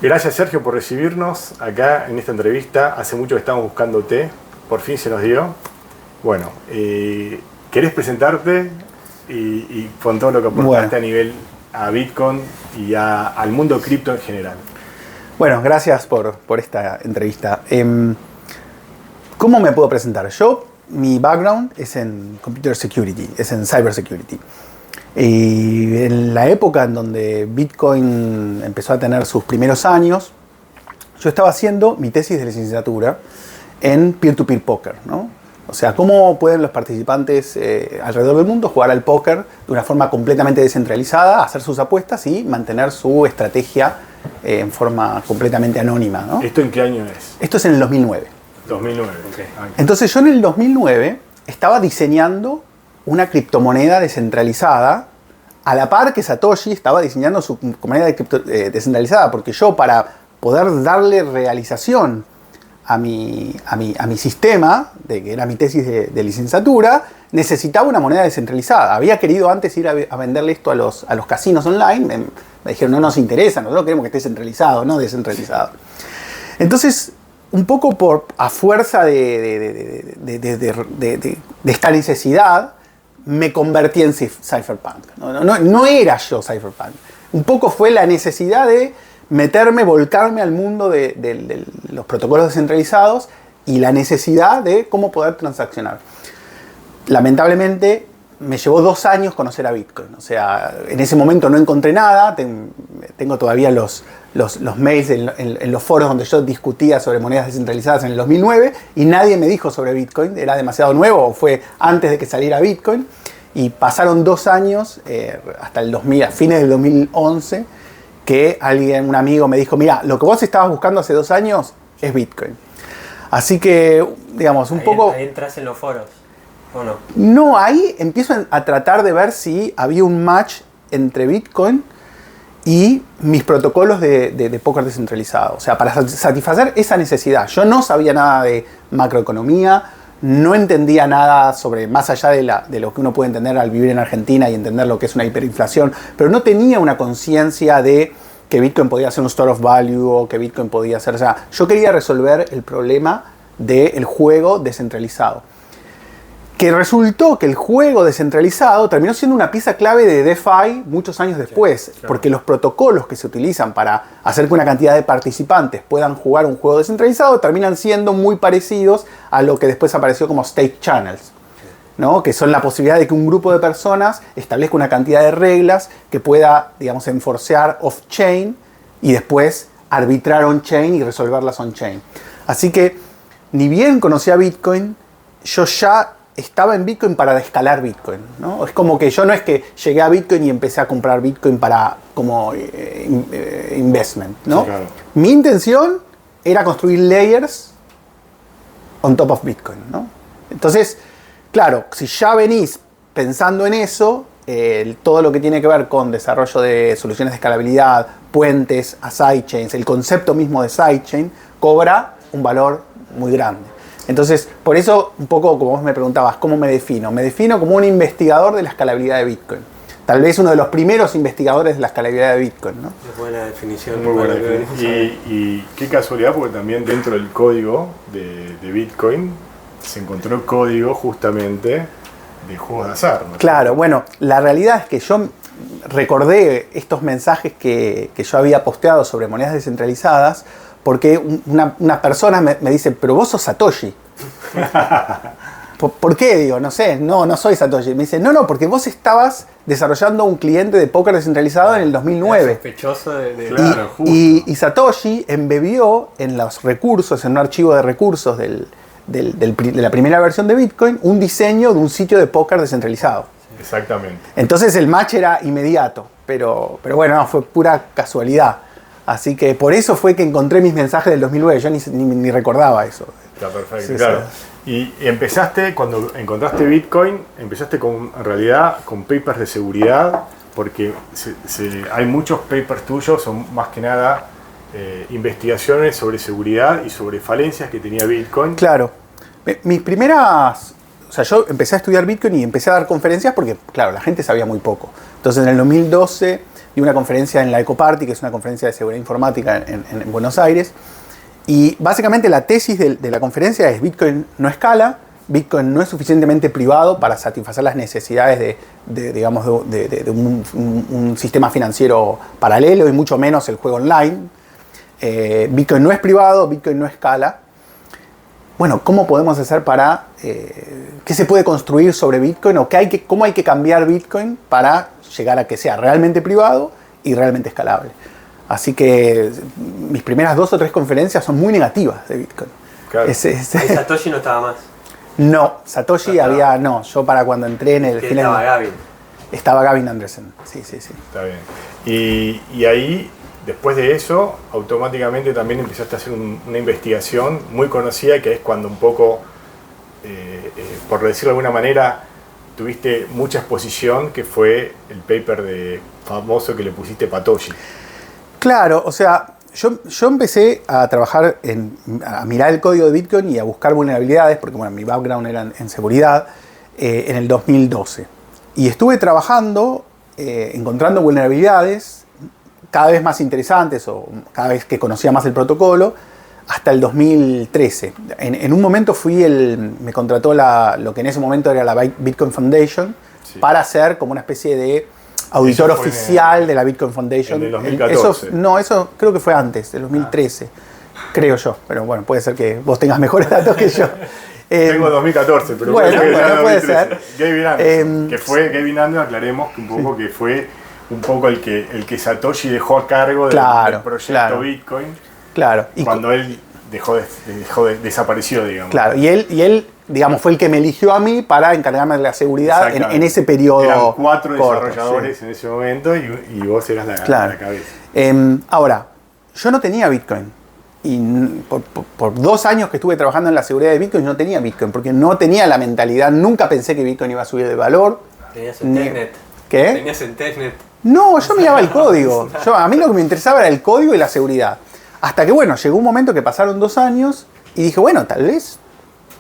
Gracias, Sergio, por recibirnos acá en esta entrevista. Hace mucho que estamos buscándote, por fin se nos dio. Bueno, ¿querés presentarte y con todo lo que aportaste a nivel a Bitcoin y al mundo cripto en general? Bueno, gracias por esta entrevista. ¿Cómo me puedo presentar? Mi background es en Computer Security, es en Cyber Security. Y en la época en donde Bitcoin empezó a tener sus primeros años, yo estaba haciendo mi tesis de licenciatura en peer-to-peer póker, ¿no? O sea, cómo pueden los participantes alrededor del mundo jugar al póker de una forma completamente descentralizada, hacer sus apuestas y mantener su estrategia en forma completamente anónima, ¿no? ¿Esto en qué año es? Esto es en el 2009. 2009, ok. Entonces yo en el 2009 estaba diseñando una criptomoneda descentralizada a la par que Satoshi estaba diseñando su moneda descentralizada, porque yo, para poder darle realización a mi sistema, que era mi tesis de licenciatura, necesitaba una moneda descentralizada. Había querido antes ir a venderle esto a los casinos online. Me dijeron, no nos interesa, nosotros queremos que esté centralizado, no descentralizado. Entonces, un poco a fuerza de esta necesidad, me convertí en cypherpunk. No era yo cypherpunk. Un poco fue la necesidad de volcarme al mundo de los protocolos descentralizados y la necesidad de cómo poder transaccionar. Lamentablemente, me llevó 2 años conocer a Bitcoin. O sea, en ese momento no encontré nada. Tengo todavía los mails en los foros donde yo discutía sobre monedas descentralizadas en el 2009 y nadie me dijo sobre Bitcoin. Era demasiado nuevo, o fue antes de que saliera Bitcoin. Y pasaron 2 años, hasta el 2000, a fines del 2011, que un amigo me dijo, mira, lo que vos estabas buscando hace 2 años es Bitcoin. Así que, digamos, Ahí entras en los foros. ¿O no? No, ahí empiezo a tratar de ver si había un match entre Bitcoin y mis protocolos de póker descentralizado. O sea, para satisfacer esa necesidad. Yo no sabía nada de macroeconomía, no entendía nada sobre, más allá de lo que uno puede entender al vivir en Argentina y entender lo que es una hiperinflación, pero no tenía una conciencia de que Bitcoin podía ser un store of value o que Bitcoin podía ser... O sea, yo quería resolver el problema del juego descentralizado. Que resultó que el juego descentralizado terminó siendo una pieza clave de DeFi muchos años después, sí, claro. Porque los protocolos que se utilizan para hacer que una cantidad de participantes puedan jugar un juego descentralizado terminan siendo muy parecidos a lo que después apareció como stake channels, ¿no? Que son la posibilidad de que un grupo de personas establezca una cantidad de reglas que pueda, digamos, enforcear off-chain y después arbitrar on-chain y resolverlas on-chain. Así que, ni bien conocí a Bitcoin, yo ya estaba en Bitcoin para escalar Bitcoin, ¿no? Es como que yo no es que llegué a Bitcoin y empecé a comprar Bitcoin como investment, ¿no? Sí, claro. Mi intención era construir layers on top of Bitcoin, ¿no? Entonces, claro, si ya venís pensando en eso, todo lo que tiene que ver con desarrollo de soluciones de escalabilidad, puentes a sidechains, el concepto mismo de sidechain, cobra un valor muy grande. Entonces, por eso, un poco como vos me preguntabas, ¿cómo me defino? Me defino como un investigador de la escalabilidad de Bitcoin. Tal vez uno de los primeros investigadores de la escalabilidad de Bitcoin, ¿no? Es buena definición. Muy buena definición. Y qué casualidad, porque también dentro del código de Bitcoin se encontró código justamente de juegos de azar, ¿no? Claro, bueno, la realidad es que yo recordé estos mensajes que yo había posteado sobre monedas descentralizadas, porque una persona me dice, pero vos sos Satoshi. ¿Por qué? Digo, no sé, no soy Satoshi. Me dice, no, porque vos estabas desarrollando un cliente de póker descentralizado en el 2009. Era sospechoso de... Claro, justo. Y Satoshi embebió en los recursos, en un archivo de recursos de la primera versión de Bitcoin, un diseño de un sitio de póker descentralizado. Exactamente. Entonces el match era inmediato, pero bueno, no, fue pura casualidad. Así que por eso fue que encontré mis mensajes del 2009, yo ni recordaba eso. Está perfecto, sí, claro. Sí. Y empezaste, cuando encontraste Bitcoin, empezaste en realidad con papers de seguridad, porque hay muchos papers tuyos, son más que nada investigaciones sobre seguridad y sobre falencias que tenía Bitcoin. Claro. Mis primeras... O sea, yo empecé a estudiar Bitcoin y empecé a dar conferencias porque, claro, la gente sabía muy poco. Entonces, en el 2012 di una conferencia en la Ecoparty, que es una conferencia de seguridad informática en Buenos Aires. Y básicamente la tesis de la conferencia es: Bitcoin no escala, Bitcoin no es suficientemente privado para satisfacer las necesidades de un sistema financiero paralelo y mucho menos el juego online. Bitcoin no es privado, Bitcoin no escala. Bueno, ¿cómo podemos hacer para... qué se puede construir sobre Bitcoin o cómo hay que cambiar Bitcoin para llegar a que sea realmente privado y realmente escalable? Así que mis primeras 2 o 3 conferencias son muy negativas de Bitcoin. Claro. Satoshi no estaba más. No, Satoshi no, yo para cuando entré en el... Estaba Gavin. Estaba Gavin Andresen, sí. Está bien. Y ahí, después de eso, automáticamente también empezaste a hacer una investigación muy conocida, que es cuando un poco, por decirlo de alguna manera, tuviste mucha exposición, que fue el paper famoso que le pusiste Patoshi. Claro, o sea, yo empecé a trabajar a mirar el código de Bitcoin y a buscar vulnerabilidades, porque bueno, mi background era en seguridad, en el 2012. Y estuve trabajando, encontrando vulnerabilidades cada vez más interesantes o cada vez que conocía más el protocolo, hasta el 2013. En un momento me contrató lo que en ese momento era la Bitcoin Foundation, sí, para hacer como una especie de auditor oficial de la Bitcoin Foundation. En el 2014. Eso creo que fue antes, del 2013, creo yo. Pero bueno, puede ser que vos tengas mejores datos que yo. Tengo 2014, pero bueno, puede ser. Gavin Andresen, que fue Gavin Andresen, aclaremos que un poco que fue un poco el que Satoshi dejó a cargo del proyecto Bitcoin. Claro. Cuando él desapareció, digamos. Claro, y él, digamos, fue el que me eligió a mí para encargarme de la seguridad en ese periodo. Eran 4 corto, desarrolladores, sí, en ese momento y vos eras la cabeza. Ahora, yo no tenía Bitcoin. Y por 2 años que estuve trabajando en la seguridad de Bitcoin, no tenía Bitcoin, porque no tenía la mentalidad, nunca pensé que Bitcoin iba a subir de valor. Tenías en Tecnet. ¿Qué? Tenías en Tecnet. No, yo miraba el código. A mí lo que me interesaba era el código y la seguridad. Hasta que, bueno, llegó un momento que pasaron 2 años y dije, bueno, tal vez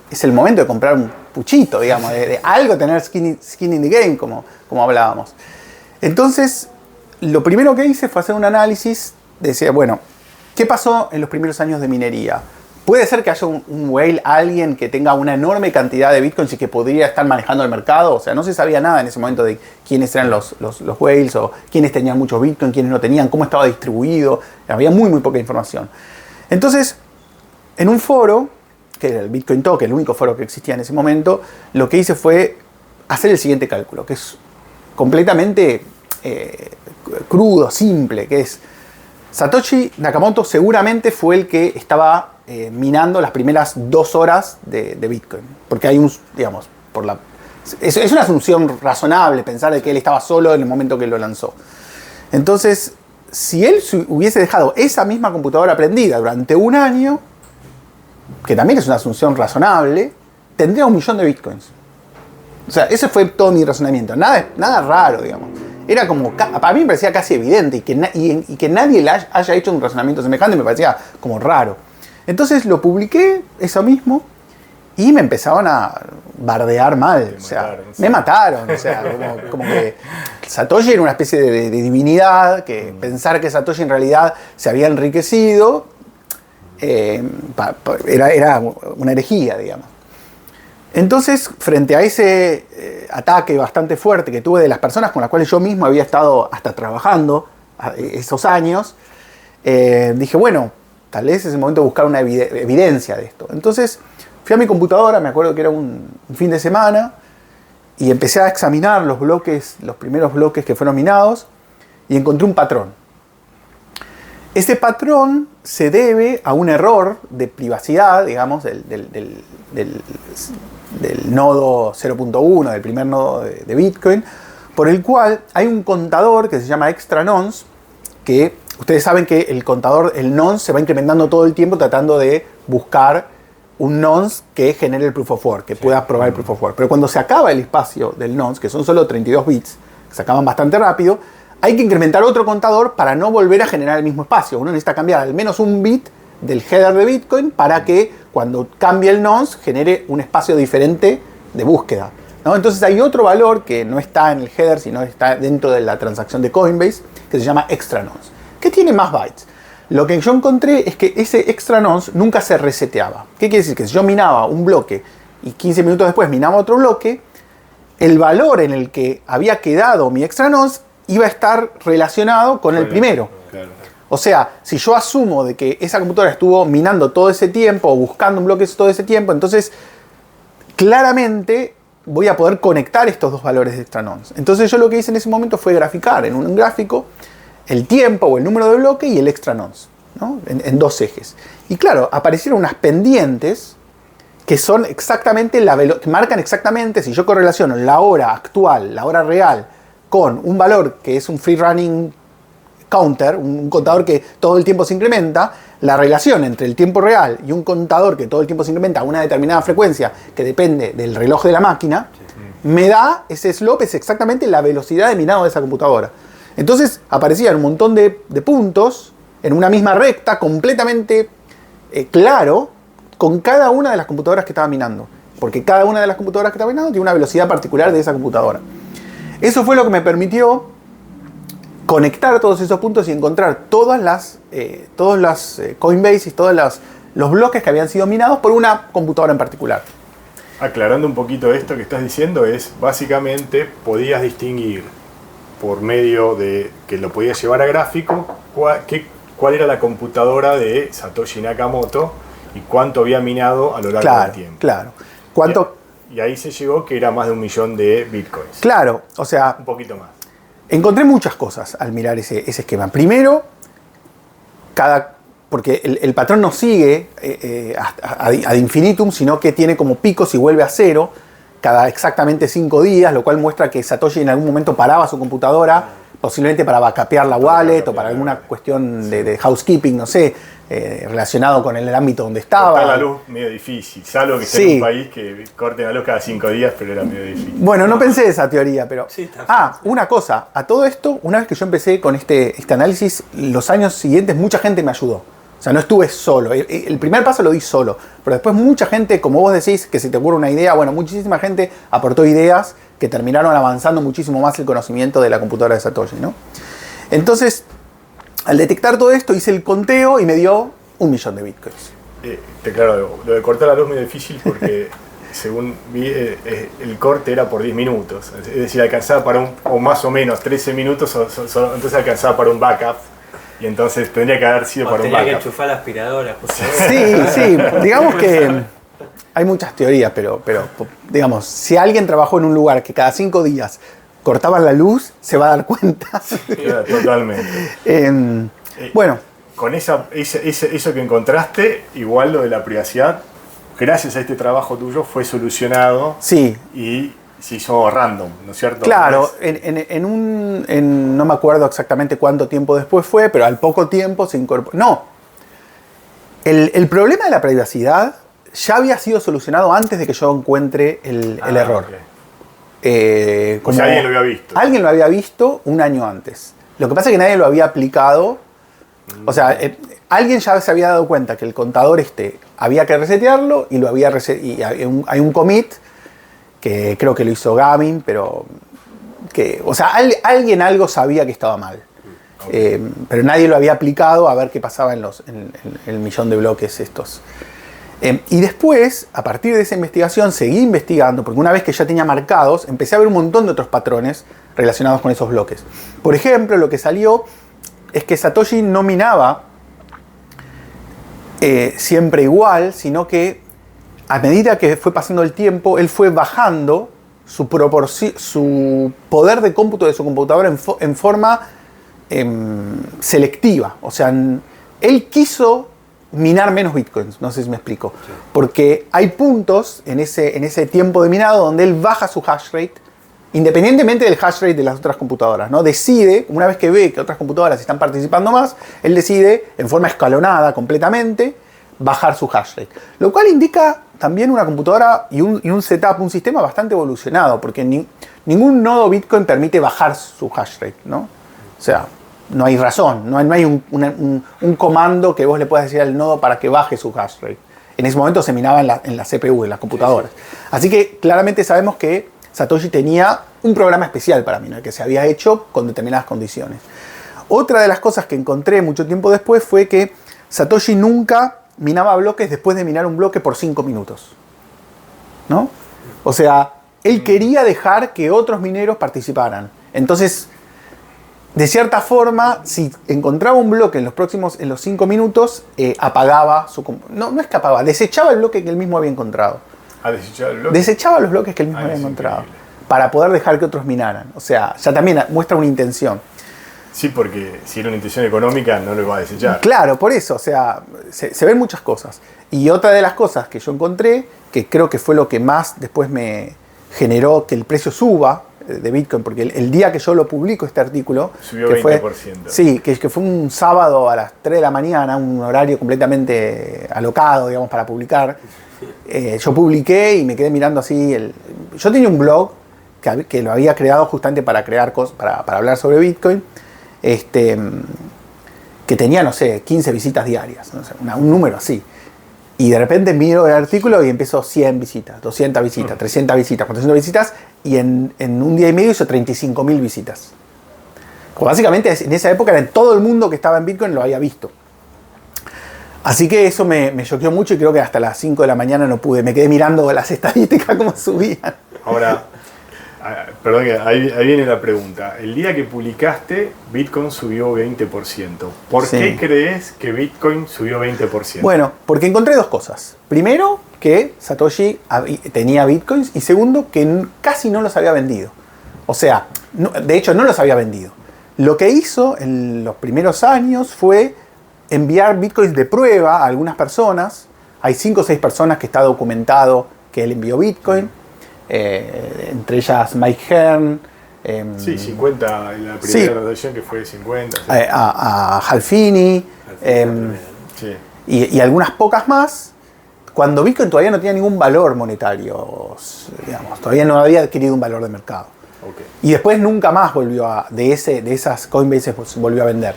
es el momento de comprar un puchito, digamos, de algo, tener skin in the game, como hablábamos. Entonces, lo primero que hice fue hacer un análisis, decía, bueno, ¿qué pasó en los primeros años de minería? Puede ser que haya un whale, alguien que tenga una enorme cantidad de bitcoins y que podría estar manejando el mercado. O sea, no se sabía nada en ese momento de quiénes eran los whales o quiénes tenían muchos bitcoins, quiénes no tenían, cómo estaba distribuido. Había muy poca información. Entonces, en un foro, que era el Bitcoin Talk, el único foro que existía en ese momento, lo que hice fue hacer el siguiente cálculo, que es completamente crudo, simple, que es... Satoshi Nakamoto seguramente fue el que estaba minando las primeras 2 horas de Bitcoin. Porque hay digamos, es una asunción razonable pensar de que él estaba solo en el momento que lo lanzó. Entonces, si él hubiese dejado esa misma computadora prendida durante 1 año, que también es una asunción razonable, tendría 1 millón de Bitcoins. O sea, ese fue todo mi razonamiento. Nada raro, digamos. Era como, para mí me parecía casi evidente y que nadie haya hecho un razonamiento semejante me parecía como raro. Entonces lo publiqué, eso mismo, y me empezaron a bardear mal. Me mataron. O sea, como que Satoshi era una especie de divinidad, que pensar que Satoshi en realidad se había enriquecido era una herejía, digamos. Entonces, frente a ese ataque bastante fuerte que tuve de las personas con las cuales yo mismo había estado hasta trabajando esos años, dije, bueno, tal vez es el momento de buscar una evidencia de esto. Entonces, fui a mi computadora, me acuerdo que era un fin de semana, y empecé a examinar los primeros bloques que fueron minados, y encontré un patrón. Ese patrón se debe a un error de privacidad, digamos, del nodo 0.1, del primer nodo de Bitcoin, por el cual hay un contador que se llama extra nonce, que ustedes saben que el nonce se va incrementando todo el tiempo tratando de buscar un nonce que genere el proof of work, que pueda probar el proof of work. Pero cuando se acaba el espacio del nonce, que son solo 32 bits, que se acaban bastante rápido, hay que incrementar otro contador para no volver a generar el mismo espacio. Uno necesita cambiar al menos un bit del header de Bitcoin para que cuando cambie el nonce genere un espacio diferente de búsqueda. ¿no? Entonces hay otro valor que no está en el header, sino está dentro de la transacción de Coinbase, que se llama extra nonce, que tiene más bytes. Lo que yo encontré es que ese extra nonce nunca se reseteaba. ¿Qué quiere decir? Que si yo minaba un bloque y 15 minutos después minaba otro bloque, el valor en el que había quedado mi extra nonce iba a estar relacionado con el primero. Claro. O sea, si yo asumo de que esa computadora estuvo minando todo ese tiempo o buscando un bloque todo ese tiempo, entonces claramente voy a poder conectar estos dos valores de extra nonce. Entonces yo lo que hice en ese momento fue graficar en un gráfico el tiempo o el número de bloque y el extra nonce, ¿no? en dos ejes. Y claro, aparecieron unas pendientes que son exactamente que marcan exactamente, si yo correlaciono la hora actual, la hora real, con un valor que es un free running counter, un contador que todo el tiempo se incrementa, la relación entre el tiempo real y un contador que todo el tiempo se incrementa a una determinada frecuencia que depende del reloj de la máquina, me da ese slope, es exactamente la velocidad de minado de esa computadora. Entonces aparecían un montón de puntos en una misma recta, completamente claro, con cada una de las computadoras que estaba minando. Porque cada una de las computadoras que estaba minando tiene una velocidad particular de esa computadora. Eso fue lo que me permitió conectar todos esos puntos y encontrar todas las Coinbase y todos los bloques que habían sido minados por una computadora en particular. Aclarando un poquito esto que estás diciendo, es básicamente podías distinguir por medio de que lo podías llevar a gráfico cuál era la computadora de Satoshi Nakamoto y cuánto había minado a lo largo del tiempo. Claro. ¿Cuánto? Y ahí se llegó que era más de 1 millón de bitcoins. Claro, o sea, un poquito más. Encontré muchas cosas al mirar ese esquema. Primero, porque el patrón no sigue ad infinitum, sino que tiene como picos y vuelve a cero cada exactamente 5 días, lo cual muestra que Satoshi en algún momento paraba su computadora, posiblemente para backupear la wallet o para alguna cuestión de housekeeping, no sé, relacionado con el ámbito donde estaba. Cortar la luz medio difícil, salvo que esté en un país que corten la luz cada 5 días, pero era medio difícil. Bueno, no pensé esa teoría, pero... Sí, una cosa, a todo esto, una vez que yo empecé con este análisis, los años siguientes mucha gente me ayudó. O sea, no estuve solo. El primer paso lo di solo, pero después mucha gente, como vos decís, que se te ocurre una idea, bueno, muchísima gente aportó ideas que terminaron avanzando muchísimo más el conocimiento de la computadora de Satoshi, ¿no? Entonces, al detectar todo esto, hice el conteo y me dio 1 millón de bitcoins. Claro, lo de cortar la luz es muy difícil porque, según vi, el corte era por 10 minutos. Es decir, alcanzaba para o más o menos 13 minutos, entonces alcanzaba para un backup. Y entonces tendría que haber sido para un backup. Tenía que enchufar la aspiradora. Sí, digamos que hay muchas teorías, pero digamos, si alguien trabajó en un lugar que cada 5 días cortaban la luz, se va a dar cuenta. Totalmente. Bueno. Con eso que encontraste, igual lo de la privacidad, gracias a este trabajo tuyo, fue solucionado. Sí. Y se hizo random, ¿no es cierto? Claro, no me acuerdo exactamente cuánto tiempo después fue, pero al poco tiempo se incorporó. No. El problema de la privacidad ya había sido solucionado antes de que yo encuentre el error. Okay. O sea, alguien lo había visto. Alguien lo había visto un año antes. Lo que pasa es que nadie lo había aplicado. O sea, alguien ya se había dado cuenta que el contador había que resetearlo y y hay un commit que creo que lo hizo Gavin, pero o sea, alguien algo sabía que estaba mal. Okay. Pero nadie lo había aplicado a ver qué pasaba en el millón de bloques estos. Y después, a partir de esa investigación, seguí investigando, porque una vez que ya tenía marcados, empecé a ver un montón de otros patrones relacionados con esos bloques. Por ejemplo, lo que salió es que Satoshi no minaba siempre igual, sino que a medida que fue pasando el tiempo, él fue bajando su poder de cómputo de su computadora en forma selectiva. O sea, él quiso minar menos bitcoins, no sé si me explico. Sí. Porque hay puntos en ese tiempo de minado donde él baja su hash rate, independientemente del hash rate de las otras computadoras, ¿no? Decide, una vez que ve que otras computadoras están participando más, él decide, en forma escalonada completamente, bajar su hash rate. Lo cual indica también una computadora y un setup, un sistema bastante evolucionado, porque ningún nodo Bitcoin permite bajar su hash rate, ¿no? O sea, no hay razón, no hay un comando que vos le puedas decir al nodo para que baje su hash rate. En ese momento se minaba en la CPU, en las computadoras. Así que claramente sabemos que Satoshi tenía un programa especial para minar que se había hecho con determinadas condiciones. Otra de las cosas que encontré mucho tiempo después fue que Satoshi nunca minaba bloques después de minar un bloque por 5 minutos. ¿No? O sea, él quería dejar que otros mineros participaran. Entonces, de cierta forma, si encontraba un bloque en los 5 minutos, apagaba su... No es que apagaba, desechaba el bloque que él mismo había encontrado. ¿Desechaba el bloque? Desechaba los bloques que él mismo había encontrado. Increíble. Para poder dejar que otros minaran. O sea, ya también muestra una intención. Sí, porque si era una intención económica no lo iba a desechar. Claro, por eso, o sea, se ven muchas cosas. Y otra de las cosas que yo encontré, que creo que fue lo que más después me generó que el precio suba de Bitcoin, porque el día que yo lo publico, este artículo, subió que 20%. Sí, que fue un sábado a las 3 de la mañana, un horario completamente alocado, digamos, para publicar. Yo publiqué y me quedé mirando así. Yo tenía un blog que lo había creado justamente para crear cosas, para hablar sobre Bitcoin. Que tenía, no sé, 15 visitas diarias, no sé, un número así. Y de repente miro el artículo y empezó 100 visitas, 200 visitas, 300 visitas, 400 visitas, y en un día y medio hizo 35.000 visitas. Pues básicamente en esa época todo el mundo que estaba en Bitcoin lo había visto. Así que eso me choqueó mucho y creo que hasta las 5 de la mañana no pude. Me quedé mirando las estadísticas cómo subían. Ahora, perdón, ahí viene la pregunta. El día que publicaste, Bitcoin subió 20%. ¿Por qué crees que Bitcoin subió 20%? Bueno, porque encontré dos cosas. Primero, que Satoshi tenía Bitcoins, y segundo, que casi no los había vendido. O sea, de hecho no los había vendido. Lo que hizo en los primeros años fue enviar Bitcoins de prueba a algunas personas. Hay 5 o 6 personas que está documentado que él envió Bitcoin. Entre ellas Mike Hearn, sí, 50 en la primera graduación, que fue 50. Sí. A Halfini, sí. y algunas pocas más, cuando Bitcoin todavía no tenía ningún valor monetario, digamos, todavía no había adquirido un valor de mercado. Okay. Y después nunca más volvió de esas Coinbase volvió a vender.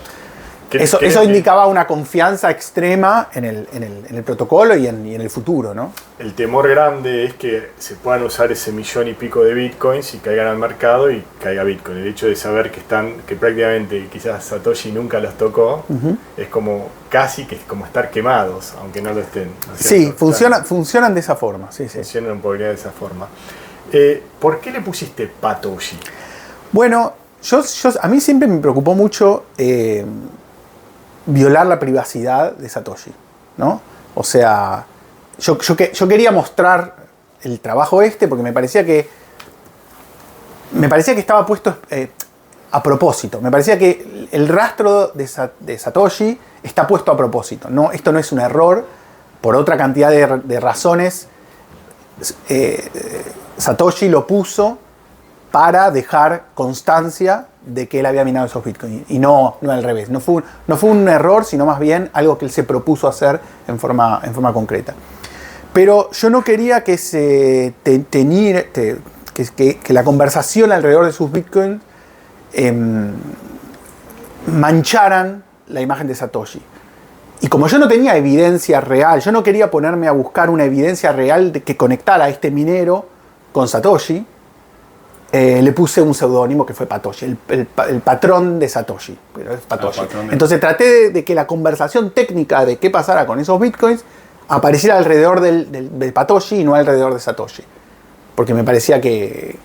Eso indicaba una confianza extrema en el protocolo y en el futuro, ¿no? El temor grande es que se puedan usar ese 1.000.000 y pico de bitcoins y caigan al mercado y caiga Bitcoin. El hecho de saber que prácticamente quizás Satoshi nunca los tocó, es como casi que es como estar quemados, aunque no lo estén. ¿No es sí, funcionan de esa forma. Sí. Funcionan un poco de esa forma. ¿Por qué le pusiste Patoshi? Bueno, a mí siempre me preocupó mucho violar la privacidad de Satoshi, ¿no? O sea, yo quería mostrar el trabajo porque me parecía que estaba puesto a propósito. Me parecía que el rastro de Satoshi está puesto a propósito. No, esto no es un error. Por otra cantidad de razones, Satoshi lo puso para dejar constancia de que él había minado esos bitcoins, y no al revés. No fue un error, sino más bien algo que él se propuso hacer en forma concreta. Pero yo no quería que que la conversación alrededor de sus bitcoins mancharan la imagen de Satoshi. Y como yo no tenía evidencia real, yo no quería ponerme a buscar una evidencia real que conectara a este minero con Satoshi, le puse un seudónimo que fue Patoshi, el patrón de Satoshi. Pero es Patoshi. Entonces traté de que la conversación técnica de qué pasara con esos bitcoins apareciera alrededor del Patoshi y no alrededor de Satoshi. Porque me parecía que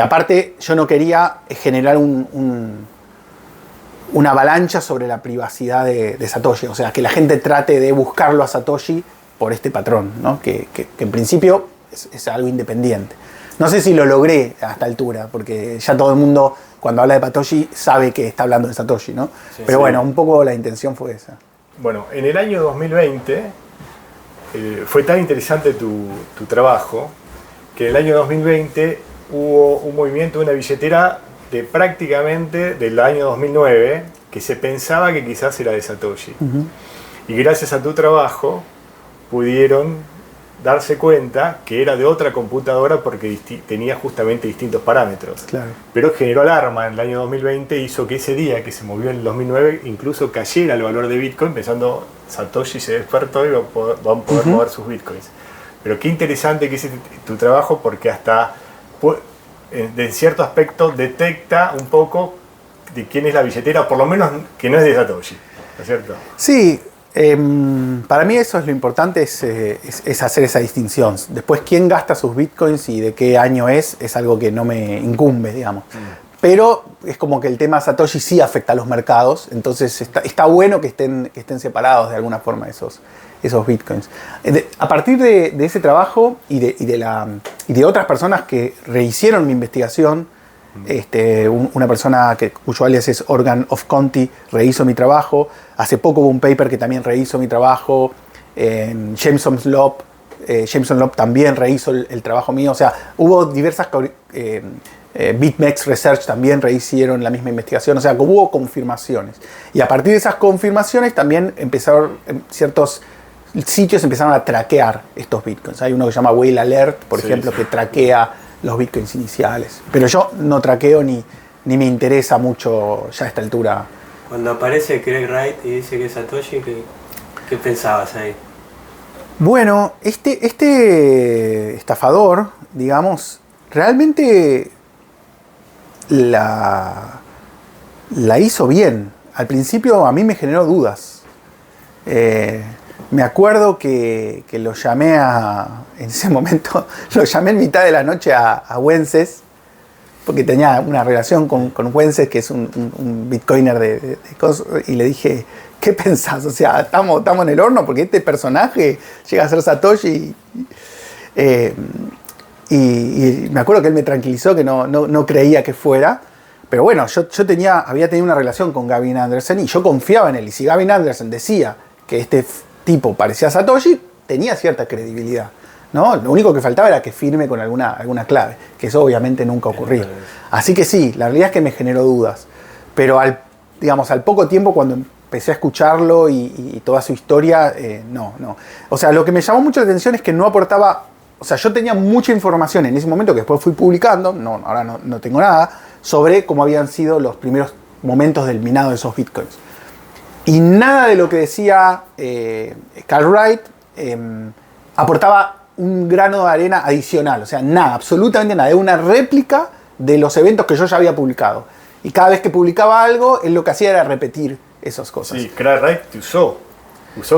aparte yo no quería generar una avalancha sobre la privacidad de Satoshi. O sea, que la gente trate de buscarlo a Satoshi por este patrón, ¿no? Que en principio es algo independiente. No sé si lo logré a esta altura, porque ya todo el mundo, cuando habla de Patoshi, sabe que está hablando de Satoshi, ¿no? Sí, pero bueno, un poco la intención fue esa. Bueno, en el año 2020 fue tan interesante tu trabajo, que en el año 2020 hubo un movimiento, una billetera de prácticamente del año 2009, que se pensaba que quizás era de Satoshi. Y gracias a tu trabajo pudieron darse cuenta que era de otra computadora porque tenía justamente distintos parámetros. Claro. Pero generó alarma en el año 2020 y hizo que ese día que se movió en el 2009 incluso cayera el valor de Bitcoin, pensando Satoshi se despertó y van a poder mover sus Bitcoins. Pero qué interesante que es tu trabajo, porque hasta en cierto aspecto detecta un poco de quién es la billetera, o por lo menos que no es de Satoshi, ¿no es cierto? Sí, para mí eso es lo importante, es hacer esa distinción. Después, quién gasta sus bitcoins y de qué año es algo que no me incumbe, digamos. Pero es como que el tema Satoshi sí afecta a los mercados, entonces está bueno que estén separados de alguna forma esos bitcoins. A partir de ese trabajo y de otras personas que rehicieron mi investigación, una persona cuyo alias es Organ of Conti rehizo mi trabajo. Hace poco hubo un paper que también rehizo mi trabajo. Jameson Lopp también rehizo el trabajo mío. O sea, hubo diversas... BitMEX Research también rehicieron la misma investigación. O sea, hubo confirmaciones. Y a partir de esas confirmaciones también empezaron ciertos sitios empezaron a traquear estos bitcoins. Hay uno que se llama Whale Alert, por ejemplo, que traquea los bitcoins iniciales. Pero yo no traqueo ni me interesa mucho ya a esta altura. Cuando aparece Craig Wright y dice que es Satoshi, ¿qué pensabas ahí? Bueno, este estafador, digamos, realmente la hizo bien. Al principio a mí me generó dudas. Me acuerdo que lo llamé en ese momento, lo llamé en mitad de la noche a Wences, porque tenía una relación con Wences, que es un bitcoiner de cosas, y le dije, ¿qué pensás? O sea, estamos en el horno porque este personaje llega a ser Satoshi. Y me acuerdo que él me tranquilizó, que no creía que fuera. Pero bueno, yo había tenido una relación con Gavin Anderson y yo confiaba en él. Y si Gavin Anderson decía que este tipo parecía Satoshi, tenía cierta credibilidad, ¿no? Lo único que faltaba era que firme con alguna clave, que eso obviamente nunca ocurrió. Así que sí, la realidad es que me generó dudas. Pero al poco tiempo, cuando empecé a escucharlo y toda su historia, no. O sea, lo que me llamó mucho la atención es que no aportaba... O sea, yo tenía mucha información en ese momento que después fui publicando, ahora no tengo nada, sobre cómo habían sido los primeros momentos del minado de esos bitcoins. Y nada de lo que decía Carl Wright aportaba un grano de arena adicional. O sea, nada, absolutamente nada. Era una réplica de los eventos que yo ya había publicado. Y cada vez que publicaba algo, él lo que hacía era repetir esas cosas. Sí, Carl Wright te usó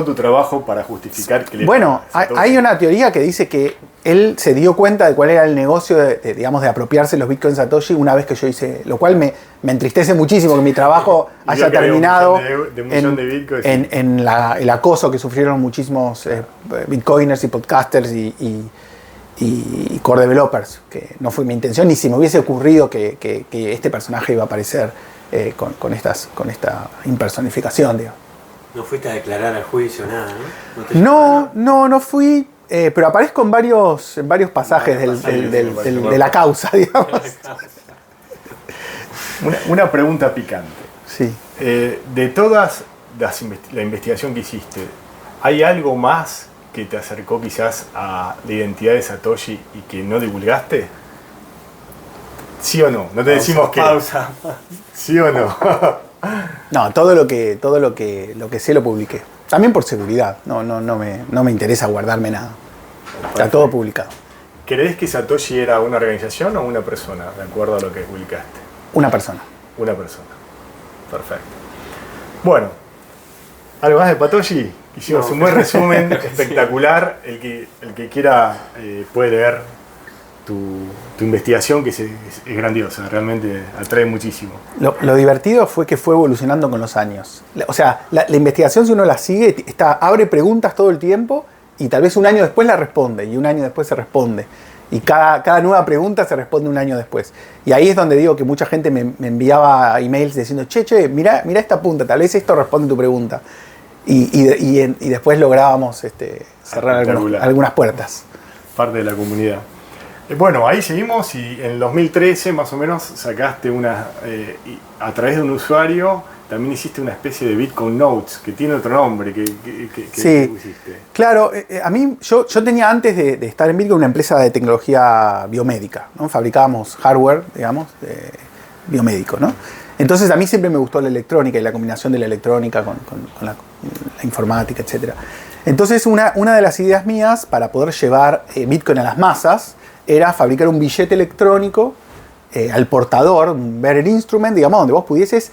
tu trabajo para justificar que le... Bueno, hay una teoría que dice que él se dio cuenta de cuál era el negocio de apropiarse los bitcoins Satoshi una vez que yo hice, lo cual me entristece muchísimo que mi trabajo haya terminado en el acoso que sufrieron muchísimos bitcoiners y podcasters y core developers, que no fue mi intención, ni si me hubiese ocurrido que este personaje iba a aparecer con esta impersonificación, digamos. No fuiste a declarar al juicio, nada, ¿no? No fui, pero aparezco en varios pasajes de la causa, digamos. Una pregunta picante. Sí. De todas la investigación que hiciste, ¿hay algo más que te acercó quizás a la identidad de Satoshi y que no divulgaste? ¿Sí o no? No te decimos que... Pausa. ¿Sí o no? No, todo lo que sé lo publiqué. También por seguridad. No me interesa guardarme nada. Está todo publicado. ¿Crees que Satoshi era una organización o una persona, de acuerdo a lo que publicaste? Una persona. Una persona. Perfecto. Bueno, ¿algo más de Satoshi? Hicimos un buen resumen espectacular. El que quiera puede leer tu investigación, que es grandiosa, realmente atrae muchísimo. Lo divertido fue que fue evolucionando con los años. O sea, la investigación, si uno la sigue, abre preguntas todo el tiempo y tal vez un año después la responde y un año después se responde. Y cada nueva pregunta se responde un año después. Y ahí es donde digo que mucha gente me enviaba emails diciendo, che, mira esta punta, tal vez esto responde tu pregunta. Y después lográbamos cerrar algunas puertas. Parte de la comunidad. Bueno, ahí seguimos y en 2013 más o menos sacaste a través de un usuario, también hiciste una especie de Bitcoin Notes, que tiene otro nombre que sí, hiciste. Claro, a mí, yo tenía antes de estar en Bitcoin una empresa de tecnología biomédica, ¿no? Fabricábamos hardware, digamos, biomédico, ¿no? Entonces a mí siempre me gustó la electrónica y la combinación de la electrónica con la informática, etc. Entonces una de las ideas mías para poder llevar Bitcoin a las masas era fabricar un billete electrónico al portador, un bearer instrument, digamos, donde vos pudieses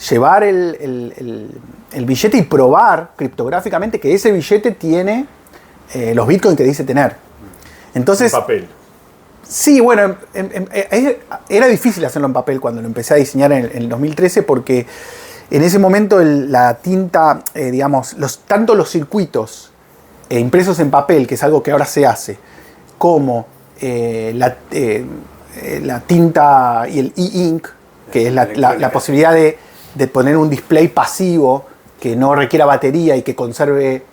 llevar el billete y probar criptográficamente que ese billete tiene los bitcoins que dice tener. Entonces, en papel. Sí, bueno, era difícil hacerlo en papel cuando lo empecé a diseñar en el 2013 porque en ese momento la tinta, digamos, tanto los circuitos impresos en papel, que es algo que ahora se hace, como la tinta y el e-ink, que es la posibilidad de poner un display pasivo que no requiera batería y que conserve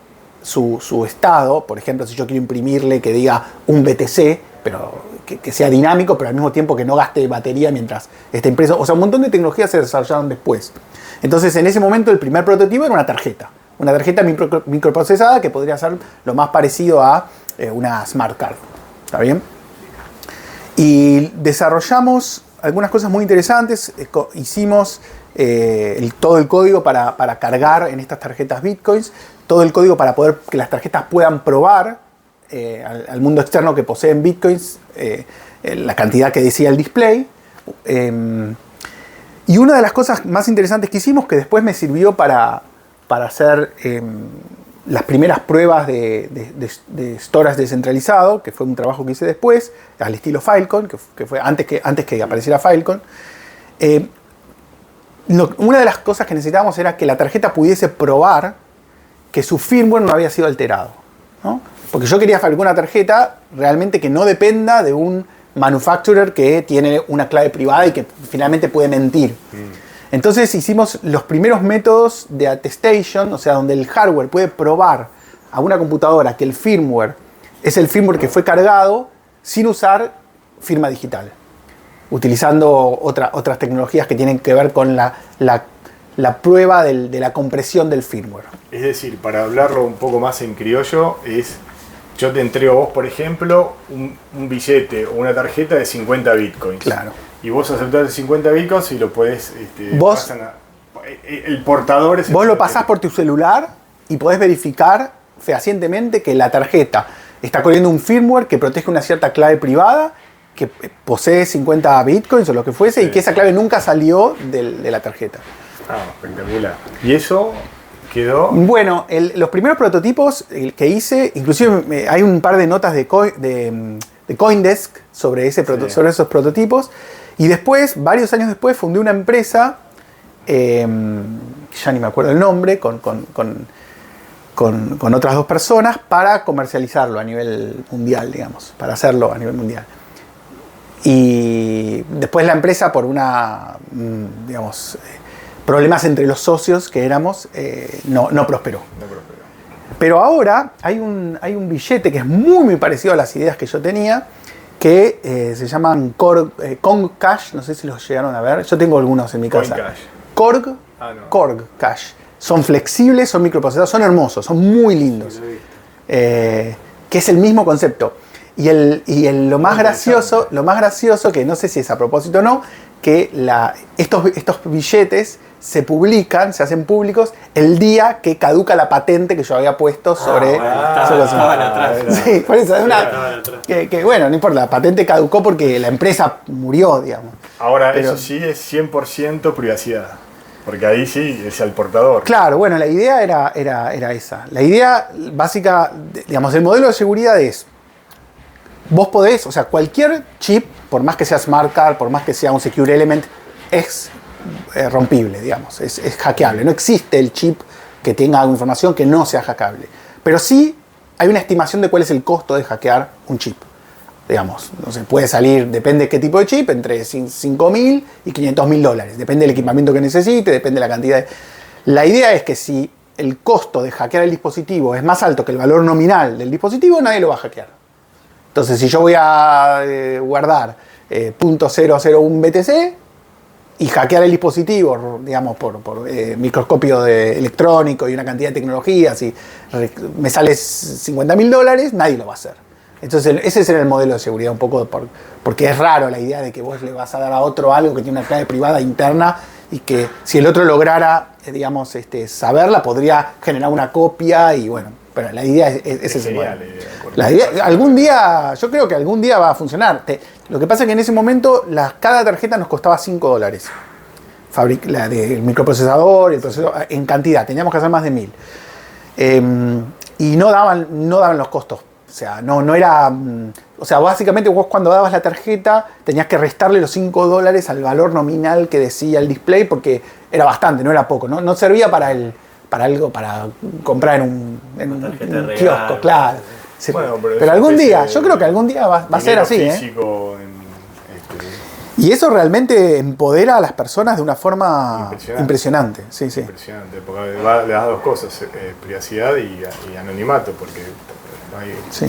su estado. Por ejemplo, si yo quiero imprimirle que diga un BTC, pero que sea dinámico, pero al mismo tiempo que no gaste batería mientras esté impreso. O sea, un montón de tecnologías se desarrollaron después. Entonces, en ese momento, el primer prototipo era una tarjeta microprocesada que podría ser lo más parecido a una smart card. ¿Está bien? Y desarrollamos algunas cosas muy interesantes. Hicimos todo el código para cargar en estas tarjetas bitcoins, todo el código para poder que las tarjetas puedan probar al mundo externo que poseen bitcoins la cantidad que decía el display. Y una de las cosas más interesantes que hicimos, que después me sirvió para hacer las primeras pruebas de storage descentralizado, que fue un trabajo que hice después, al estilo Filecoin, que fue antes que apareciera Filecoin. Una de las cosas que necesitábamos era que la tarjeta pudiese probar que su firmware no había sido alterado, ¿no? Porque yo quería fabricar una tarjeta realmente que no dependa de un manufacturer que tiene una clave privada y que finalmente puede mentir. Entonces hicimos los primeros métodos de attestation, o sea, donde el hardware puede probar a una computadora que el firmware es el firmware que fue cargado sin usar firma digital, utilizando otras tecnologías que tienen que ver con la prueba de la compresión del firmware. Es decir, para hablarlo un poco más en criollo, yo te entrego a vos, por ejemplo, un billete o una tarjeta de 50 bitcoins. Claro. Y vos aceptás 50 bitcoins y lo podés... Vos, el portador es... Vos lo pasás por tu celular y podés verificar fehacientemente que la tarjeta está corriendo un firmware que protege una cierta clave privada, que posee 50 bitcoins o lo que fuese, sí, y que esa clave nunca salió de la tarjeta. Ah, espectacular. ¿Y eso quedó? Bueno, los primeros prototipos que hice, inclusive hay un par de notas de CoinDesk sobre esos prototipos. Y después, varios años después, fundé una empresa, ya ni me acuerdo el nombre, con otras dos personas para comercializarlo a nivel mundial, digamos, para hacerlo a nivel mundial. Y después la empresa, por digamos, problemas entre los socios que éramos, no prosperó. Pero ahora hay un billete que es muy, muy parecido a las ideas que yo tenía, que se llaman Kong Cash, no sé si los llegaron a ver, yo tengo algunos en mi casa. Korg Cash. Son flexibles, son microprocesados, son hermosos, son muy lindos. Que es el mismo concepto. Lo más gracioso, que no sé si es a propósito o no, que estos billetes se hacen públicos el día que caduca la patente que yo había puesto sobre... Estaban atrás. Sí, por eso es que bueno, no importa, la patente caducó porque la empresa murió, digamos. Ahora, eso sí es 100% privacidad, porque ahí sí es el portador. Claro, bueno, la idea era esa. La idea básica, digamos, el modelo de seguridad es... Vos podés, o sea, cualquier chip, por más que sea Smart Card, por más que sea un Secure Element, es rompible, digamos, es hackeable. No existe el chip que tenga información que no sea hackeable. Pero sí hay una estimación de cuál es el costo de hackear un chip. Digamos, no sé, puede salir, depende de qué tipo de chip, entre $5.000 y $500.000. Depende del equipamiento que necesite, depende de la cantidad de... La idea es que si el costo de hackear el dispositivo es más alto que el valor nominal del dispositivo, nadie lo va a hackear. Entonces, si yo voy a guardar .001 BTC y hackear el dispositivo, digamos, por microscopio electrónico y una cantidad de tecnologías, y me sale $50.000, nadie lo va a hacer. Entonces, ese será el modelo de seguridad un poco, porque es raro la idea de que vos le vas a dar a otro algo que tiene una clave privada interna y que si el otro lograra, digamos, saberla, podría generar una copia y bueno... Pero la idea es ese genial, modelo. Algún día, yo creo que algún día va a funcionar. Lo que pasa es que en ese momento cada tarjeta nos costaba $5. La del microprocesador, el procesador, en cantidad, teníamos que hacer más de 1000. Y no daban los costos. O sea, no era. O sea, básicamente vos cuando dabas la tarjeta tenías que restarle los $5 al valor nominal que decía el display, porque era bastante, no era poco. No servía para comprar en un kiosco, claro. Sí, bueno, pero algún día, yo creo que algún día va a ser así. Y eso realmente empodera a las personas de una forma impresionante. Sí. Impresionante, porque le das dos cosas, privacidad y anonimato, porque hay... Sí.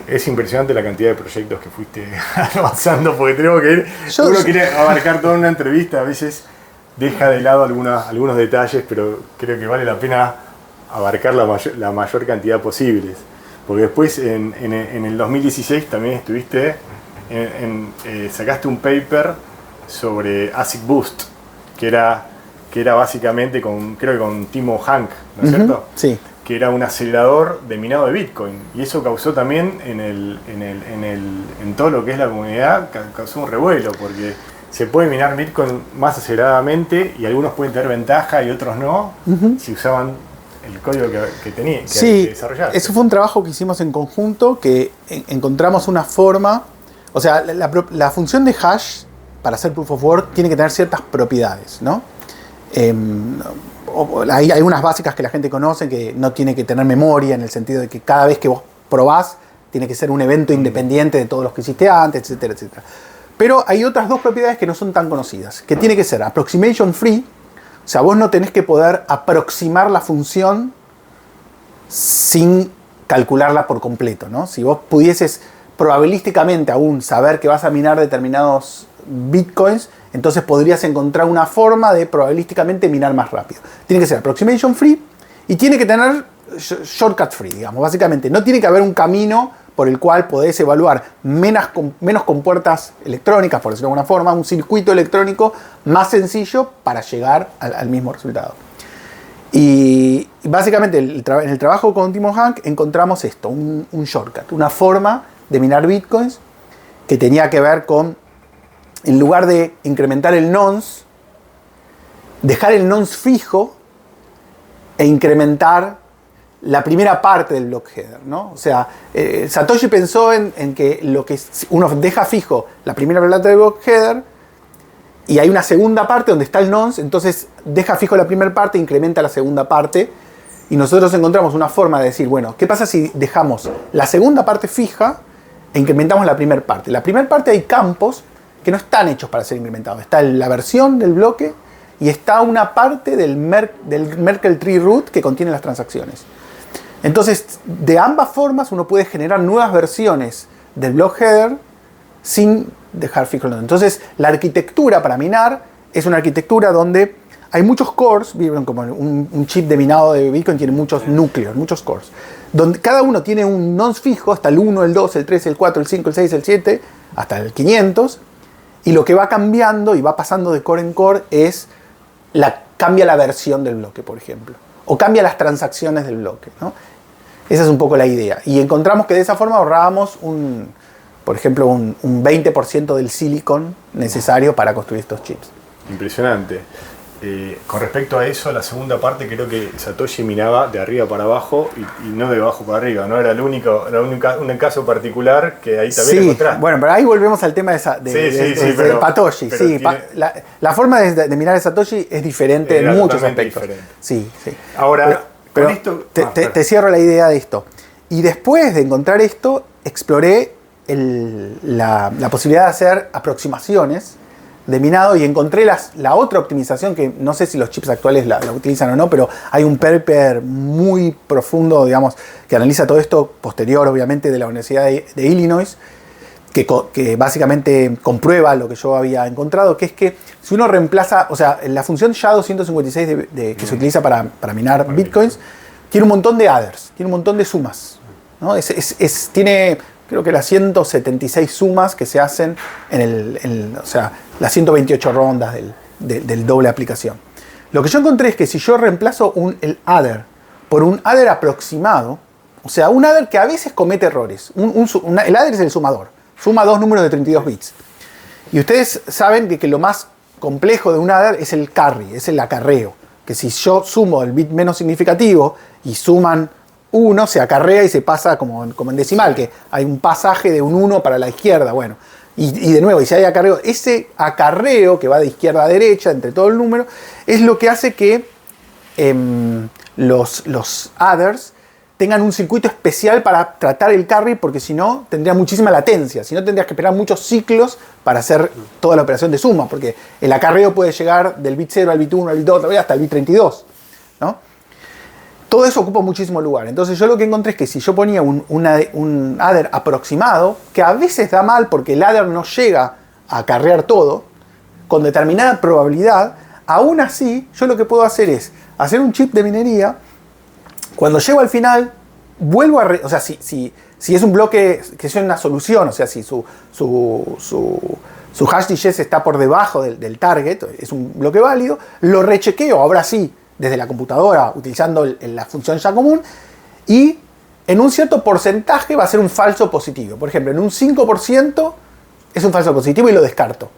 Es impresionante la cantidad de proyectos que fuiste avanzando, porque tenemos que ir... Uno quiere abarcar toda una entrevista, a veces deja de lado algunos detalles, pero creo que vale la pena abarcar la mayor cantidad posible. Porque después, en el 2016, también estuviste... sacaste un paper sobre ASIC Boost, que era básicamente creo que con Timo Hank, ¿no es cierto? Sí. Que era un acelerador de minado de Bitcoin. Y eso causó también en todo lo que es la comunidad, causó un revuelo, porque se puede minar Bitcoin más aceleradamente y algunos pueden tener ventaja y otros no, si usaban el código que desarrollaste. Eso fue un trabajo que hicimos en conjunto, que encontramos una forma. O sea, la función de hash para hacer proof of work tiene que tener ciertas propiedades, ¿no? Hay algunas básicas que la gente conoce, que no tiene que tener memoria, en el sentido de que cada vez que vos probás tiene que ser un evento independiente de todos los que hiciste antes, etcétera, etcétera. Pero hay otras dos propiedades que no son tan conocidas, que tiene que ser approximation free, o sea, vos no tenés que poder aproximar la función sin calcularla por completo, ¿no? Si vos pudieses probabilísticamente aún saber que vas a minar determinados bitcoins, entonces podrías encontrar una forma de probabilísticamente minar más rápido. Tiene que ser approximation free y tiene que tener shortcut free, digamos. Básicamente, no tiene que haber un camino por el cual podés evaluar menos compuertas electrónicas, por decirlo de alguna forma, un circuito electrónico más sencillo para llegar al mismo resultado. Y básicamente en el trabajo con Timo Hank encontramos esto, un shortcut, una forma de minar bitcoins que tenía que ver con, en lugar de incrementar el nonce, dejar el nonce fijo e incrementar la primera parte del block header, ¿no? O sea, Satoshi pensó en que uno deja fijo la primera parte del block header y hay una segunda parte donde está el nonce, entonces deja fijo la primera parte e incrementa la segunda parte, y nosotros encontramos una forma de decir, bueno, ¿qué pasa si dejamos la segunda parte fija e incrementamos la primera parte? La primera parte hay campos que no están hechos para ser incrementados. Está la versión del bloque y está una parte del Merkle Tree Root que contiene las transacciones. Entonces, de ambas formas uno puede generar nuevas versiones del block header sin dejar fijo el nodo. Entonces, la arquitectura para minar es una arquitectura donde hay muchos cores, como un chip de minado de Bitcoin tiene muchos núcleos, muchos cores, donde cada uno tiene un nonce fijo, hasta el 1, el 2, el 3, el 4, el 5, el 6, el 7, hasta el 500, y lo que va cambiando y va pasando de core en core es cambia la versión del bloque, por ejemplo, o cambia las transacciones del bloque, ¿no? Esa es un poco la idea. Y encontramos que de esa forma ahorrábamos por ejemplo, un 20% del silicon necesario para construir estos chips. Impresionante. Con respecto a eso, la segunda parte creo que Satoshi minaba de arriba para abajo y no de abajo para arriba, ¿no? Era un caso particular que ahí también encontraste. Bueno, pero ahí volvemos al tema de Satoshi. La forma de minar a Satoshi es diferente en muchos aspectos. Diferente. Sí. Ahora, pero te cierro la idea de esto. Y después de encontrar esto, exploré la posibilidad de hacer aproximaciones de minado y encontré la otra optimización que no sé si los chips actuales la utilizan o no, pero hay un paper muy profundo, digamos, que analiza todo esto, posterior obviamente de la Universidad de Illinois, que básicamente comprueba lo que yo había encontrado, que es que si uno reemplaza, o sea, la función SHA-256 que se utiliza para minar bitcoins, tiene un montón de adders, tiene un montón de sumas, ¿no? Tiene, creo que las 176 sumas que se hacen o sea, las 128 rondas del doble aplicación. Lo que yo encontré es que si yo reemplazo el adder por un adder aproximado, o sea, un adder que a veces comete errores. El adder es el sumador. Suma 2 números de 32 bits. Y ustedes saben que lo más complejo de un adder es el carry, es el acarreo. Que si yo sumo el bit menos significativo y suman 1, se acarrea y se pasa como en decimal, que hay un pasaje de un 1 para la izquierda. Bueno, y de nuevo, y si hay acarreo, ese acarreo que va de izquierda a derecha entre todo el número, es lo que hace que los adders tengan un circuito especial para tratar el carry, porque si no, tendría muchísima latencia. Si no, tendrías que esperar muchos ciclos para hacer toda la operación de suma, porque el acarreo puede llegar del bit 0 al bit 1, al bit 2, hasta el bit 32, ¿no? Todo eso ocupa muchísimo lugar. Entonces yo lo que encontré es que si yo ponía un adder aproximado, que a veces da mal porque el adder no llega a acarrear todo, con determinada probabilidad, aún así yo lo que puedo hacer es hacer un chip de minería. Cuando llego al final, vuelvo a... o sea, si es un bloque que es una solución, o sea, si su hash digest está por debajo del target, es un bloque válido, lo rechequeo, ahora sí, desde la computadora, utilizando la función ya común, y en un cierto porcentaje va a ser un falso positivo. Por ejemplo, en un 5% es un falso positivo y lo descarto.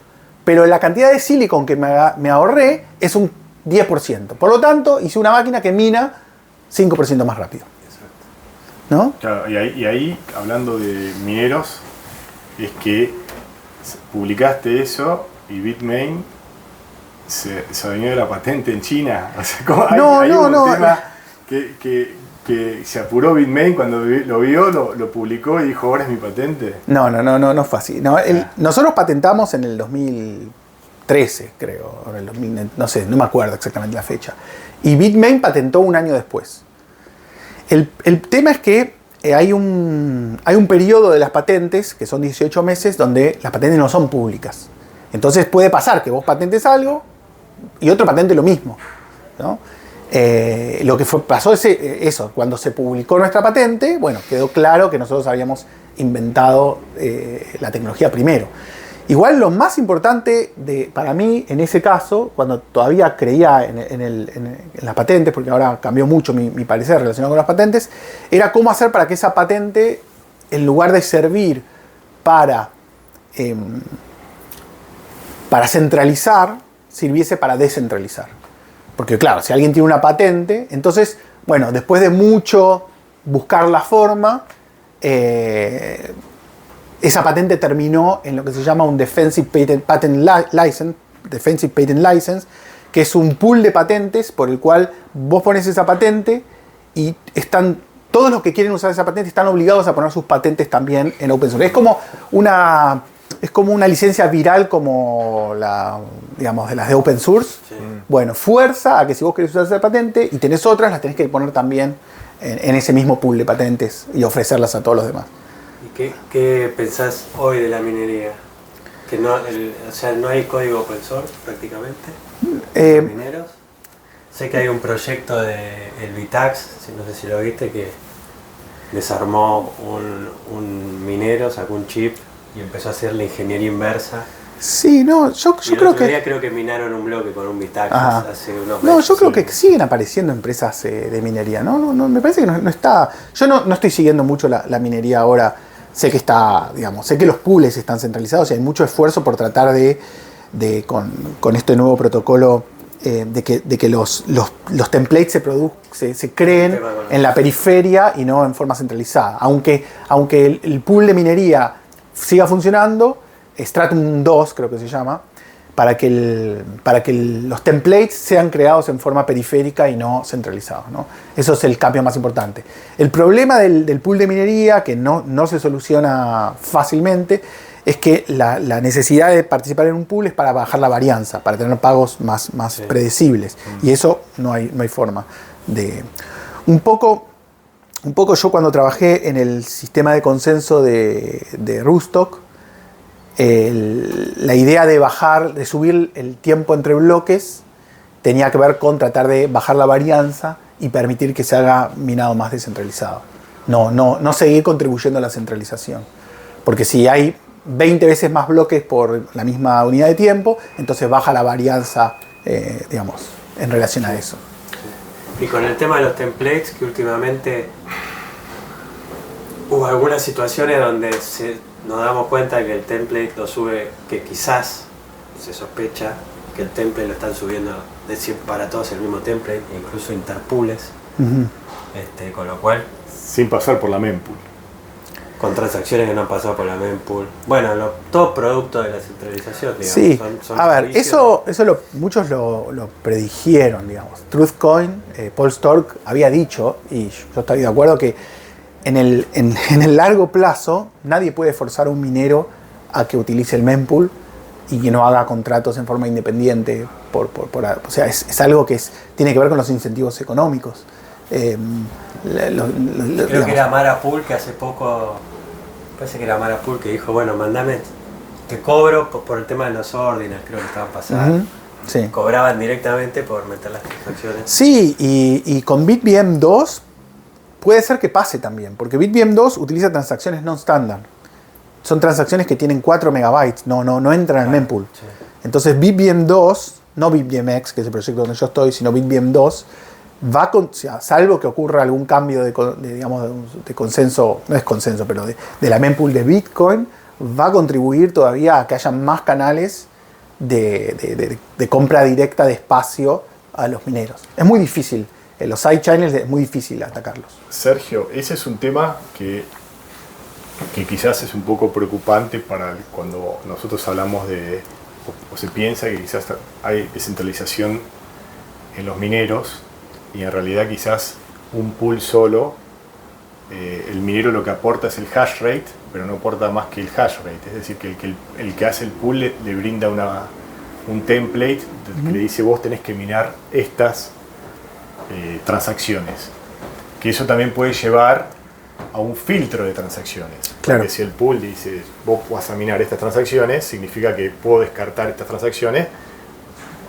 Pero la cantidad de silicon que me ahorré es un 10%. Por lo tanto, hice una máquina que mina 5% más rápido. Exacto. ¿No? Claro, y ahí, hablando de mineros, es que publicaste eso y Bitmain se adueñó de la patente en China. O sea, como hay un tema que se apuró Bitmain cuando lo vio, lo publicó y dijo, ahora es mi patente. No fue así. Nosotros patentamos en el 2013, creo, o en el 2000, no sé, no me acuerdo exactamente la fecha. Y Bitmain patentó un año después. El tema es que hay un periodo de las patentes, que son 18 meses, donde las patentes no son públicas. Entonces puede pasar que vos patentes algo y otro patente lo mismo, ¿no? Lo que pasó es eso, cuando se publicó nuestra patente, bueno, quedó claro que nosotros habíamos inventado la tecnología primero. Igual lo más importante para mí en ese caso, cuando todavía creía en las patentes, porque ahora cambió mucho mi parecer relacionado con las patentes, era cómo hacer para que esa patente, en lugar de servir para centralizar, sirviese para descentralizar. Porque claro, si alguien tiene una patente, entonces, bueno, después de mucho buscar la forma, esa patente terminó en lo que se llama un Defensive Patent License, que es un pool de patentes por el cual vos pones esa patente y todos los que quieren usar esa patente están obligados a poner sus patentes también en open source. Es como una licencia viral como digamos, de las de open source. Sí. Bueno, fuerza a que si vos querés usar esa patente y tenés otras, las tenés que poner también en ese mismo pool de patentes y ofrecerlas a todos los demás. ¿Y qué pensás hoy de la minería? Que no hay código open source prácticamente para mineros. Sé que hay un proyecto de el Vitax, no sé si lo viste, que desarmó un minero, sacó un chip y empezó a hacer la ingeniería inversa. Sí, no, yo creo que... creo que minaron un bloque con un Vitax hace unos meses. No, yo creo que siguen apareciendo empresas de minería. No, me parece que no está... Yo no estoy siguiendo mucho la minería ahora. Sé que sé que los pools están centralizados y hay mucho esfuerzo por tratar con este nuevo protocolo de que los templates se creen en la periferia y no en forma centralizada. Aunque el pool de minería siga funcionando, Stratum 2 creo que se llama, para que los templates sean creados en forma periférica y no centralizados, ¿no? Eso es el cambio más importante. El problema del pool de minería, que no se soluciona fácilmente, es que la necesidad de participar en un pool es para bajar la varianza, para tener pagos más predecibles. Y eso no hay forma de... Un poco yo cuando trabajé en el sistema de consenso de Rustock, la idea de subir el tiempo entre bloques tenía que ver con tratar de bajar la varianza y permitir que se haga minado más descentralizado. No seguir contribuyendo a la centralización. Porque si hay 20 veces más bloques por la misma unidad de tiempo, entonces baja la varianza, en relación a eso. Y con el tema de los templates, que últimamente hubo algunas situaciones donde nos damos cuenta que el template lo sube, que quizás se sospecha que el template lo están subiendo para todos el mismo template, incluso interpools, con lo cual... Sin pasar por la mempool. Con transacciones que no han pasado por la mempool. Bueno, todo producto de la centralización, digamos. Sí, a ver, eso muchos lo predijeron, digamos. Truthcoin, Paul Stork había dicho, y yo estoy de acuerdo, que en el largo plazo nadie puede forzar a un minero a que utilice el mempool y que no haga contratos en forma independiente. O sea, es algo que tiene que ver con los incentivos económicos. Creo que era Mara Pool que hace poco, parece que era Mara Pool que dijo, bueno, mandame, te cobro por el tema de los ordinals, creo que estaban pasando. Sí. Cobraban directamente por meter las transacciones. Sí, y con BitVM 2 puede ser que pase también, porque BitVM 2 utiliza transacciones non-standard. Son transacciones que tienen 4 megabytes, no entran al mempool. Sí. Entonces BitVM 2, no BitVMX, que es el proyecto donde yo estoy, sino BitVM 2, salvo que ocurra algún cambio de consenso, no es consenso, pero de la mempool de Bitcoin, va a contribuir todavía a que haya más canales de compra directa de espacio a los mineros. Es muy difícil, los sidechannels es muy difícil atacarlos. Sergio, ese es un tema que quizás es un poco preocupante para cuando nosotros hablamos o se piensa que quizás hay descentralización en los mineros, y en realidad quizás un pool solo, el minero lo que aporta es el hash rate, pero no aporta más que el hash rate. Es decir, que el que hace el pool le brinda un template que le dice vos tenés que minar estas transacciones. Que eso también puede llevar a un filtro de transacciones. Claro. Porque si el pool dice vos vas a minar estas transacciones, significa que puedo descartar estas transacciones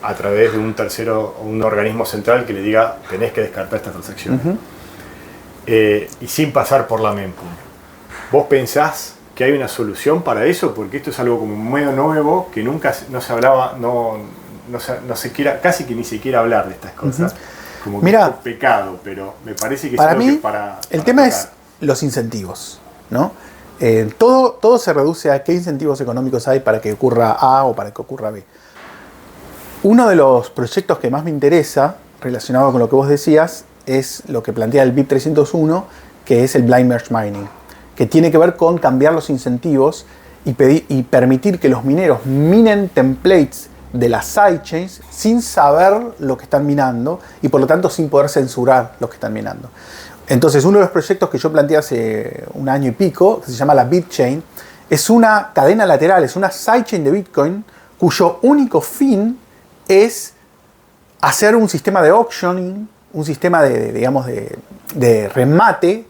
a través de un tercero o un organismo central que le diga tenés que descartar estas transacciones. Y sin pasar por la mempool. ¿Vos pensás que hay una solución para eso? Porque esto es algo como medio nuevo, que nunca no se hablaba, no se quiera, casi que ni siquiera hablar de estas cosas. Como que Mira, es pecado, pero me parece que para es algo mí, que para el tema tocar. es los incentivos, ¿no? Todo se reduce a qué incentivos económicos hay para que ocurra A o para que ocurra B. Uno de los proyectos que más me interesa, relacionado con lo que vos decías, es lo que plantea el BIP 301, que es el Blind Merge Mining, que tiene que ver con cambiar los incentivos y permitir que los mineros minen templates de las sidechains sin saber lo que están minando y por lo tanto sin poder censurar lo que están minando. Entonces, uno de los proyectos que yo planteé hace un año y pico, que se llama la BitChain, es una cadena lateral, es una sidechain de Bitcoin cuyo único fin es hacer un sistema de auctioning, un sistema de remate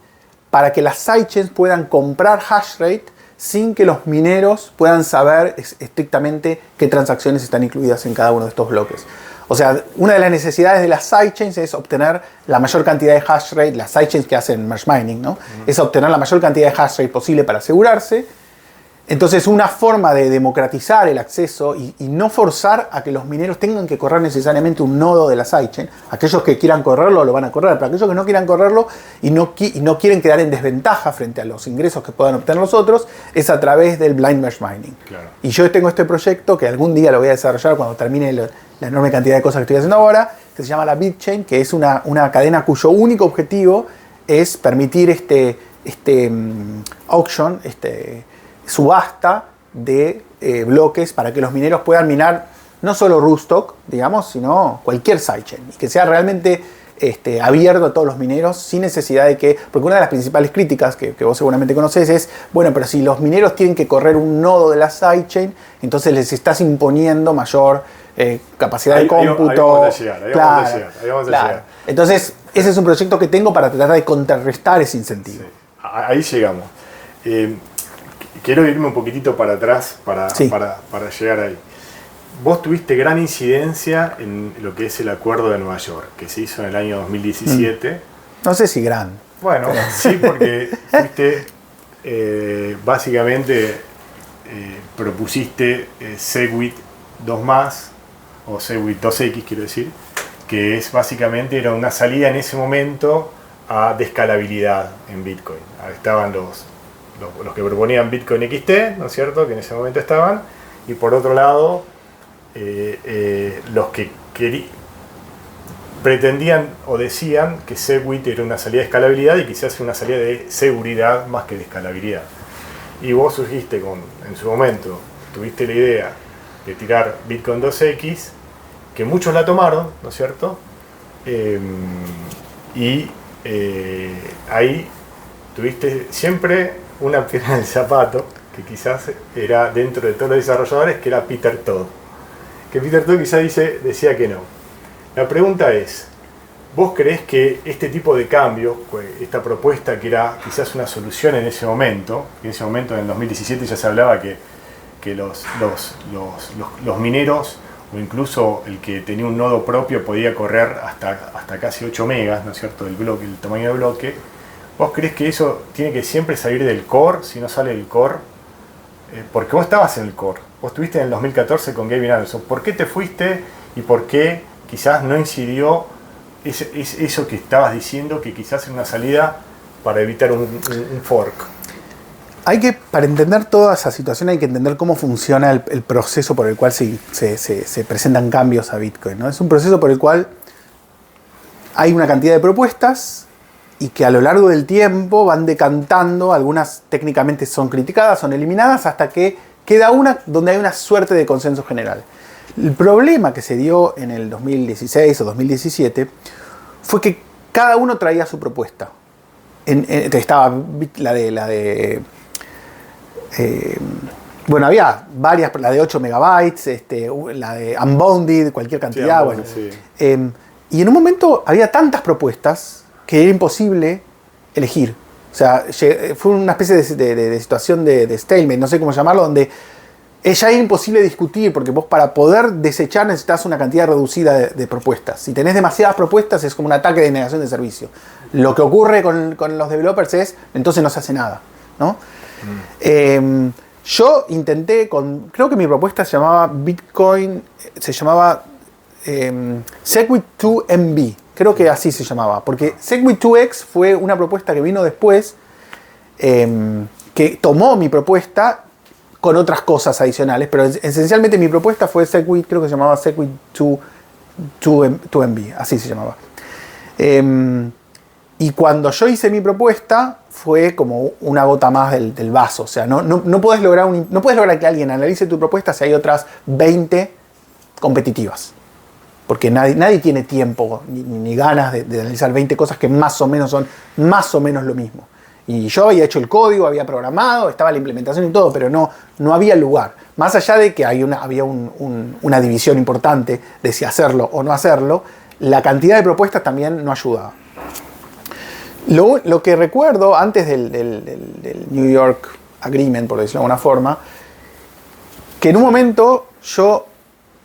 para que las sidechains puedan comprar hash rate sin que los mineros puedan saber estrictamente qué transacciones están incluidas en cada uno de estos bloques. O sea, una de las necesidades de las sidechains es obtener la mayor cantidad de hash rate, las sidechains que hacen merge mining, ¿no? Es obtener la mayor cantidad de hash rate posible para asegurarse. Entonces, una forma de democratizar el acceso y no forzar a que los mineros tengan que correr necesariamente un nodo de la sidechain. Aquellos que quieran correrlo lo van a correr, pero aquellos que no quieran correrlo y no quieren quedar en desventaja frente a los ingresos que puedan obtener los otros, es a través del Blind Merge Mining. Claro. Y yo tengo este proyecto que algún día lo voy a desarrollar cuando termine la enorme cantidad de cosas que estoy haciendo ahora, que se llama la BitChain, que es una cadena cuyo único objetivo es permitir auction, subasta de bloques para que los mineros puedan minar no solo Rootstock, digamos, sino cualquier sidechain y que sea realmente abierto a todos los mineros sin necesidad de que, porque una de las principales críticas que vos seguramente conoces es, bueno, pero si los mineros tienen que correr un nodo de la sidechain, entonces les estás imponiendo mayor capacidad de cómputo. Ahí vamos a llegar. Entonces, ese es un proyecto que tengo para tratar de contrarrestar ese incentivo. Sí. Ahí llegamos. Quiero irme un poquitito para atrás para llegar ahí. Vos tuviste gran incidencia en lo que es el Acuerdo de Nueva York, que se hizo en el año 2017. No sé si gran. Bueno, sí, porque fuiste, básicamente, propusiste Segwit 2+, o Segwit 2X, quiero decir, que es básicamente era una salida en ese momento de escalabilidad en Bitcoin. Estaban los que proponían Bitcoin XT, ¿no es cierto?, que en ese momento estaban, y por otro lado los que pretendían o decían que Segwit era una salida de escalabilidad y quizás una salida de seguridad más que de escalabilidad. Y vos surgiste en su momento, tuviste la idea de tirar Bitcoin 2X, que muchos la tomaron, ¿no es cierto? Ahí tuviste siempre una piedra en el zapato, que quizás era dentro de todos los desarrolladores, que era Peter Todd. Que Peter Todd quizás decía que no. La pregunta es, ¿vos creés que este tipo de cambio, esta propuesta que era quizás una solución en ese momento, en el 2017 ya se hablaba que los mineros, o incluso el que tenía un nodo propio, podía correr hasta casi 8 megas, ¿no es cierto?, el tamaño del bloque. ¿Vos creés que eso tiene que siempre salir del core? Si no sale del core, porque vos estabas en el core, vos estuviste en el 2014 con Gavin Anderson. ¿Por qué te fuiste y por qué quizás no incidió eso que estabas diciendo, que quizás era una salida para evitar un fork? Para entender toda esa situación hay que entender cómo funciona el proceso por el cual se presentan cambios a Bitcoin, ¿no? Es un proceso por el cual hay una cantidad de propuestas y que a lo largo del tiempo van decantando, algunas técnicamente son criticadas, son eliminadas, hasta que queda una donde hay una suerte de consenso general. El problema que se dio en el 2016 o 2017 fue que cada uno traía su propuesta. Estaba bueno, había varias, la de 8 megabytes, la de Unbounded, cualquier cantidad. Sí, bueno. Sí. Y en un momento había tantas propuestas que era imposible elegir. O sea, fue una especie de situación de stalemate, no sé cómo llamarlo, donde ya es imposible discutir, porque vos para poder desechar necesitas una cantidad reducida de propuestas. Si tenés demasiadas propuestas es como un ataque de negación de servicio. Lo que ocurre con los developers es, entonces no se hace nada, ¿no? Yo intenté creo que mi propuesta se llamaba Segwit 2MB, creo que así se llamaba, porque Segwit 2X fue una propuesta que vino después, que tomó mi propuesta con otras cosas adicionales, pero esencialmente mi propuesta fue Segwit, creo que se llamaba Segwit 2MB, así se llamaba. Y cuando yo hice mi propuesta fue como una gota más del vaso. O sea, no puedes lograr que alguien analice tu propuesta si hay otras 20 competitivas. Porque nadie tiene tiempo ni ganas de analizar 20 cosas que más o menos son más o menos lo mismo. Y yo había hecho el código, había programado, estaba la implementación y todo, pero no había lugar. Más allá de que había una división importante de si hacerlo o no hacerlo, la cantidad de propuestas también no ayudaba. Lo que recuerdo antes del New York Agreement, por decirlo de alguna forma, que en un momento yo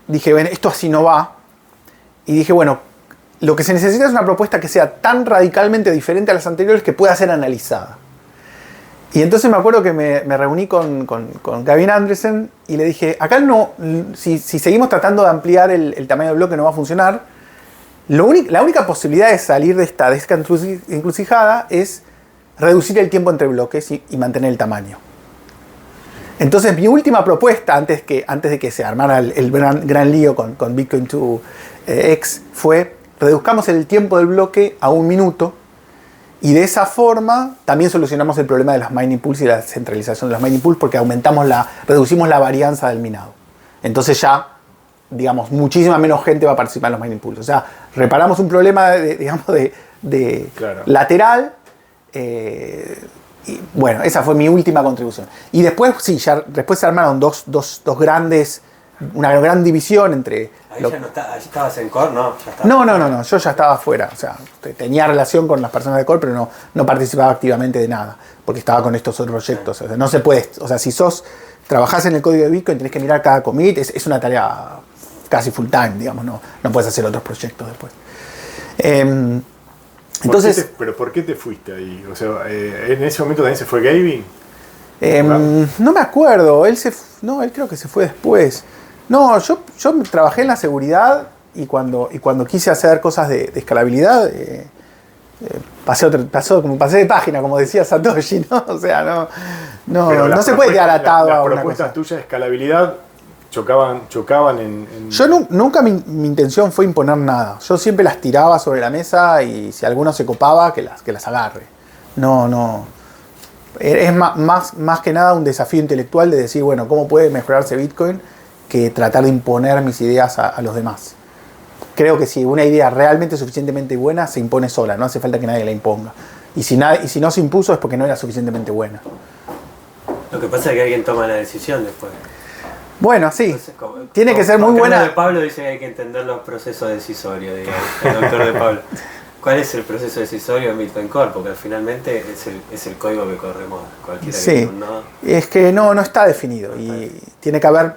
dije, bueno, esto así no va, y dije, bueno, lo que se necesita es una propuesta que sea tan radicalmente diferente a las anteriores que pueda ser analizada. Y entonces me acuerdo que me reuní con Gavin Anderson y le dije, acá si seguimos tratando de ampliar el tamaño del bloque no va a funcionar. La única posibilidad de salir de esta encrucijada es reducir el tiempo entre bloques y mantener el tamaño. Entonces mi última propuesta, antes de que se armara el gran lío con Bitcoin 2X, fue reduzcamos el tiempo del bloque a 1 minuto y de esa forma también solucionamos el problema de las mining pools y la centralización de las mining pools, porque reducimos la varianza del minado. Entonces ya, digamos, muchísima menos gente va a participar en los mining pools. O sea, reparamos un problema claro, lateral. Y bueno, esa fue mi última contribución. Y después, sí, después se armaron dos grandes, una gran división entre... Ahí estabas en core, ¿no? No, yo ya estaba afuera. O sea, tenía relación con las personas de core, pero no participaba activamente de nada, porque estaba con estos otros proyectos. O sea, no se puede, o sea, si trabajás en el código de Bitcoin, tenés que mirar cada commit, es una tarea casi full time, digamos, no puedes hacer otros proyectos después. Entonces, ¿pero por qué te fuiste ahí? O sea, ¿en ese momento también se fue Gavin? No me acuerdo, él creo que se fue después. No, yo trabajé en la seguridad y cuando quise hacer cosas de escalabilidad, pasé de página, como decía Satoshi, ¿no? O sea, no se puede quedar atado a una cosa. Las propuestas tuyas de escalabilidad chocaban en... Yo nunca mi intención fue imponer nada. Yo siempre las tiraba sobre la mesa y si alguno se copaba, que las agarre. No. Es más que nada un desafío intelectual de decir, bueno, ¿cómo puede mejorarse Bitcoin? Que tratar de imponer mis ideas a los demás. Creo que si una idea realmente suficientemente buena, se impone sola. No hace falta que nadie la imponga. Y si no se impuso es porque no era suficientemente buena. Lo que pasa es que alguien toma la decisión después. Bueno, sí. Entonces, tiene que ser muy buena. El de Pablo dice que hay que entender los procesos decisorios, digamos. El doctor de Pablo. ¿Cuál es el proceso decisorio en Bitcoin Core? Porque finalmente es el código que corremos cualquiera que tenga un nodo. Es que no está definido. Y tiene que haber,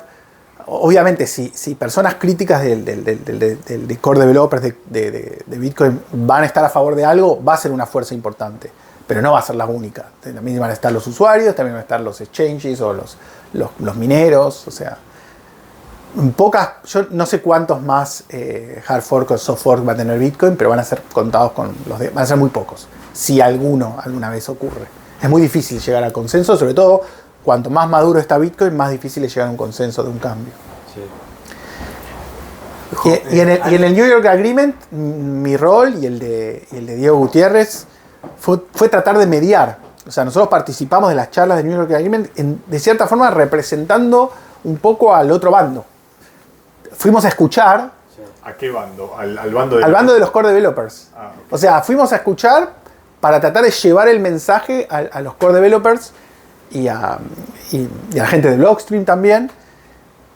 obviamente, si personas críticas del core developers de Bitcoin van a estar a favor de algo, va a ser una fuerza importante. Pero no va a ser la única. También van a estar los usuarios, también van a estar los exchanges o los mineros. O sea, yo no sé cuántos más hard fork o soft fork va a tener Bitcoin, pero van a ser contados con van a ser muy pocos. Si alguna vez ocurre. Es muy difícil llegar al consenso, sobre todo cuanto más maduro está Bitcoin, más difícil es llegar a un consenso de un cambio. Sí. Y en el New York Agreement, mi rol y el de Diego Gutiérrez fue tratar de mediar. O sea, nosotros participamos de las charlas del New York Agreement de cierta forma representando un poco al otro bando. Fuimos a escuchar. ¿A qué bando? Al bando de los core developers. Okay. O sea, fuimos a escuchar para tratar de llevar el mensaje a los core developers y a la gente de Blockstream también.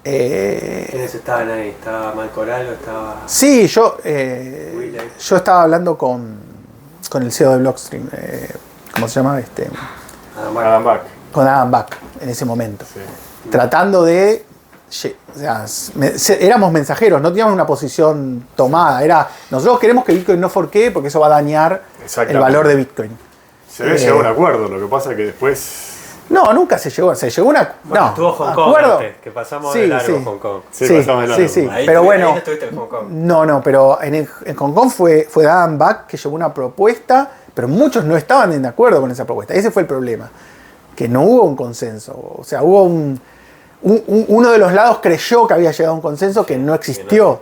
¿Quiénes estaban ahí? ¿Estaba Mal Coral o estaba...? Sí, yo estaba hablando con el CEO de Blockstream. ¿Cómo se llama? Adam Back. Con Adam Back en ese momento. Sí. Tratando de... O sea, éramos mensajeros, no teníamos una posición tomada. Nosotros queremos que Bitcoin no forquee porque eso va a dañar el valor de Bitcoin. Se había llegado a un acuerdo, lo que pasa es que después... No, nunca se llegó una... Bueno, estuvo Hong Kong antes, que pasamos de largo Hong Kong. Sí, pasamos de largo. Sí. Ahí pero bueno, ahí estuviste en Hong Kong. No, pero en Hong Kong fue Adam Back que llevó una propuesta, pero muchos no estaban de acuerdo con esa propuesta. Ese fue el problema, que no hubo un consenso. O sea, hubo uno de los lados creyó que había llegado a un consenso que no existió.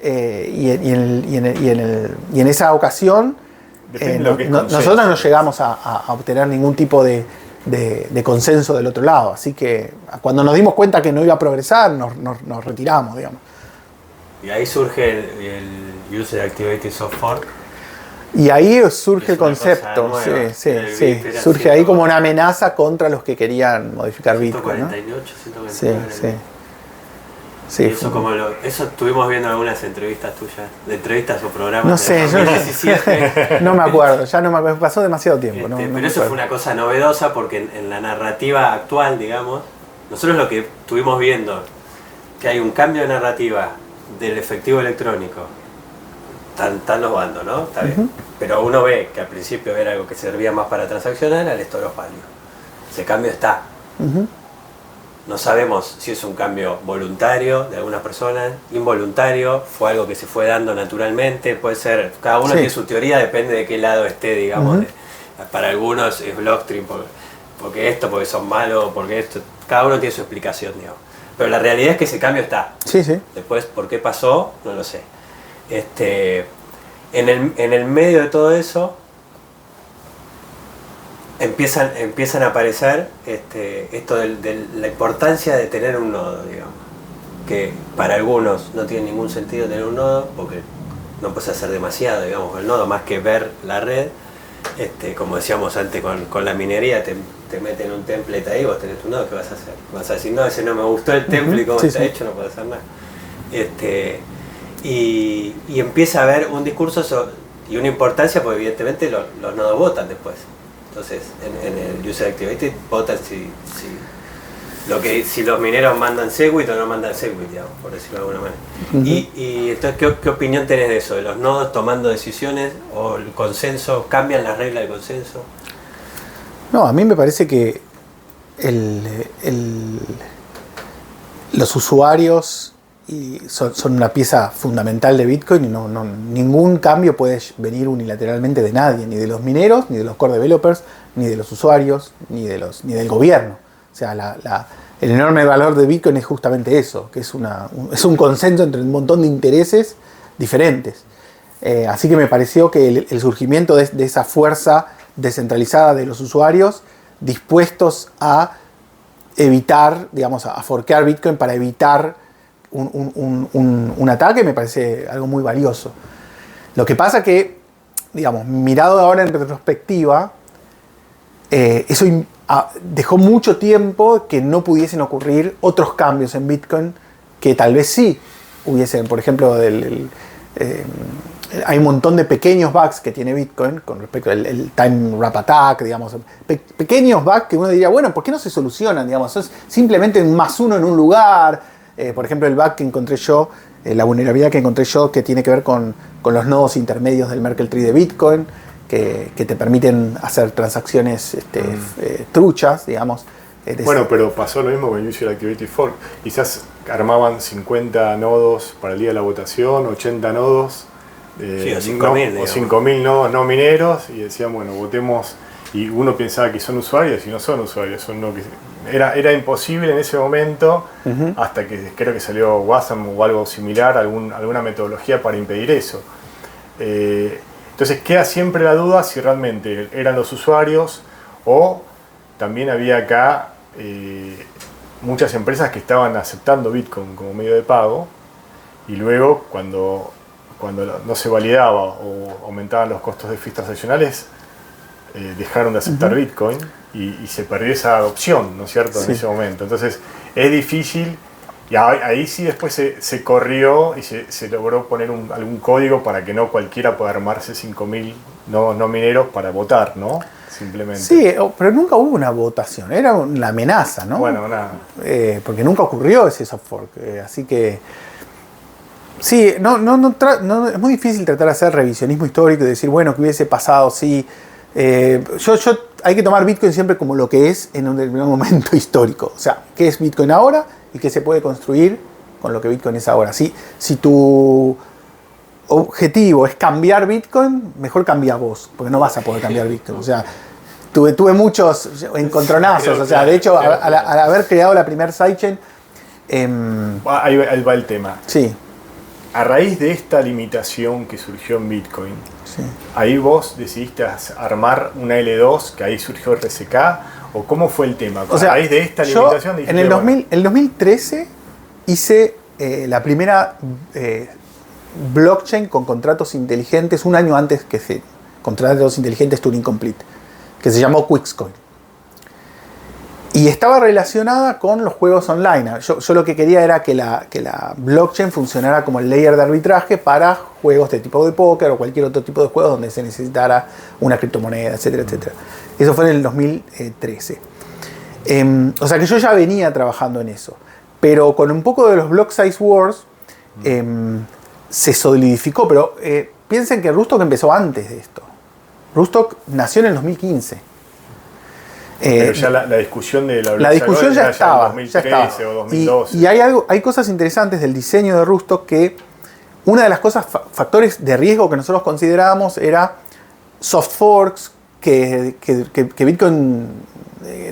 Y en esa ocasión nosotros no llegamos a obtener ningún tipo de consenso del otro lado. Así que cuando nos dimos cuenta que no iba a progresar, nos retiramos, digamos. Y ahí surge el User Activated Soft Fork. Y ahí surge el concepto, sí. Surge ahí como una amenaza contra los que querían modificar Bitcoin. 148, 149. Sí. Eso, eso estuvimos viendo algunas entrevistas tuyas, de entrevistas o programas. No sé, no me acuerdo, pasó demasiado tiempo. Pero eso fue una cosa novedosa porque en la narrativa actual, digamos, nosotros lo que estuvimos viendo, que hay un cambio de narrativa del efectivo electrónico. Están los bandos, ¿no? Está bien. Pero uno ve que al principio era algo que servía más para transaccionar, al esto los válidos. Ese cambio está. No sabemos si es un cambio voluntario de algunas personas, involuntario, fue algo que se fue dando naturalmente, puede ser, cada uno tiene su teoría, depende de qué lado esté, digamos. Para algunos es Blockstream, porque son malos, porque esto, cada uno tiene su explicación, digamos. Pero la realidad es que ese cambio está. Sí. Después, ¿por qué pasó? No lo sé. En el medio de todo eso empiezan a aparecer esto de la importancia de tener un nodo, digamos, que para algunos no tiene ningún sentido tener un nodo porque no puedes hacer demasiado, digamos, con el nodo más que ver la red. Como decíamos antes con la minería, te meten un template ahí, vos tenés tu nodo, ¿qué vas a hacer? Vas a decir, no, ese no me gustó el template, como está hecho, no puedo hacer nada. Y empieza a haber un discurso y una importancia, porque evidentemente los nodos votan después. Entonces, en el User Activated votan si los mineros mandan Segwit o no mandan Segwit, digamos, por decirlo de alguna manera. Y entonces, ¿qué opinión tenés de eso? ¿De los nodos tomando decisiones o el consenso? ¿Cambian las reglas del consenso? No, a mí me parece que los usuarios y son una pieza fundamental de Bitcoin y ningún cambio puede venir unilateralmente de nadie, ni de los mineros, ni de los core developers, ni de los usuarios, ni del gobierno. O sea, el enorme valor de Bitcoin es justamente eso, que es un consenso entre un montón de intereses diferentes. Así que me pareció que el surgimiento de esa fuerza descentralizada de los usuarios dispuestos a evitar, digamos, a forkear Bitcoin para evitar un ataque, me parece algo muy valioso. Lo que pasa que, digamos, mirado ahora en retrospectiva, eso dejó mucho tiempo que no pudiesen ocurrir otros cambios en Bitcoin que tal vez sí hubiesen. Por ejemplo, hay un montón de pequeños bugs que tiene Bitcoin con respecto al time wrap attack, digamos, pequeños bugs que uno diría, bueno, ¿por qué no se solucionan? Digamos, es simplemente un +1 en un lugar. Por ejemplo, el bug que encontré yo, la vulnerabilidad que encontré yo que tiene que ver con los nodos intermedios del Merkle Tree de Bitcoin, que te permiten hacer transacciones truchas, digamos. Bueno, pero pasó lo mismo con Usual Activated Fork. Quizás armaban 50 nodos para el día de la votación, 80 nodos. Sí, o 5.000 nodos no mineros, y decían, bueno, votemos, y uno pensaba que son usuarios y no son usuarios, era imposible en ese momento, hasta que creo que salió WASM o algo similar, alguna metodología para impedir eso. Entonces queda siempre la duda si realmente eran los usuarios o también había acá muchas empresas que estaban aceptando Bitcoin como medio de pago, y luego cuando no se validaba o aumentaban los costos de fees transaccionales, dejaron de aceptar Bitcoin y se perdió esa adopción, ¿no es cierto?, en ese momento. Entonces es difícil, y ahí sí después se corrió y se logró poner algún código para que no cualquiera pueda armarse 5.000 no mineros para votar, ¿no? Simplemente. Sí, pero nunca hubo una votación, era una amenaza, ¿no? Bueno, nada. Porque nunca ocurrió ese soft fork, así que... Sí, es muy difícil tratar de hacer revisionismo histórico y decir, bueno, ¿qué hubiese pasado? Sí, hay que tomar Bitcoin siempre como lo que es en un determinado momento histórico. O sea, ¿qué es Bitcoin ahora y qué se puede construir con lo que Bitcoin es ahora? Si tu objetivo es cambiar Bitcoin, mejor cambia vos, porque no vas a poder cambiar Bitcoin. O sea, tuve muchos encontronazos. O sea, de hecho, al haber creado la primera sidechain... Ahí va el tema. Sí. A raíz de esta limitación que surgió en Bitcoin, sí, ahí vos decidiste armar una L2, que ahí surgió RSK, o cómo fue el tema. O sea, a raíz de esta limitación dijiste, en el 2013 hice la primera blockchain con contratos inteligentes un año antes que Ethereum, contratos inteligentes Turing Complete, que se llamó Quickscoin. Y estaba relacionada con los juegos online. Yo lo que quería era que la blockchain funcionara como el layer de arbitraje para juegos de tipo de póker o cualquier otro tipo de juegos donde se necesitara una criptomoneda, etcétera, etcétera. Eso fue en el 2013. O sea que yo ya venía trabajando en eso. Pero con un poco de los Block Size Wars se solidificó. Pero piensen que Rustock empezó antes de esto. Rustock nació en el 2015. Pero ya la discusión de la discusión ya estaba, en 2013 o 2012. Y hay cosas interesantes del diseño de Rustock, que una de las cosas, factores de riesgo que nosotros considerábamos era soft forks, que Bitcoin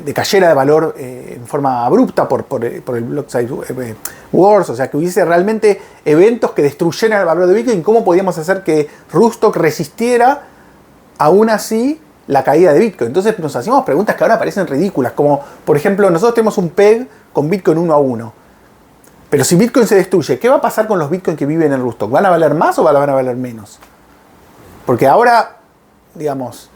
decayera de valor en forma abrupta por el Block Size Wars, o sea, que hubiese realmente eventos que destruyeran el valor de Bitcoin. ¿Cómo podíamos hacer que Rustock resistiera aún así la caída de Bitcoin? Entonces nos hacíamos preguntas que ahora parecen ridículas, como por ejemplo, nosotros tenemos un PEG con Bitcoin 1 a 1, pero si Bitcoin se destruye, ¿qué va a pasar con los Bitcoin que viven en Rustock? ¿Van a valer más o van a valer menos? Porque ahora, digamos,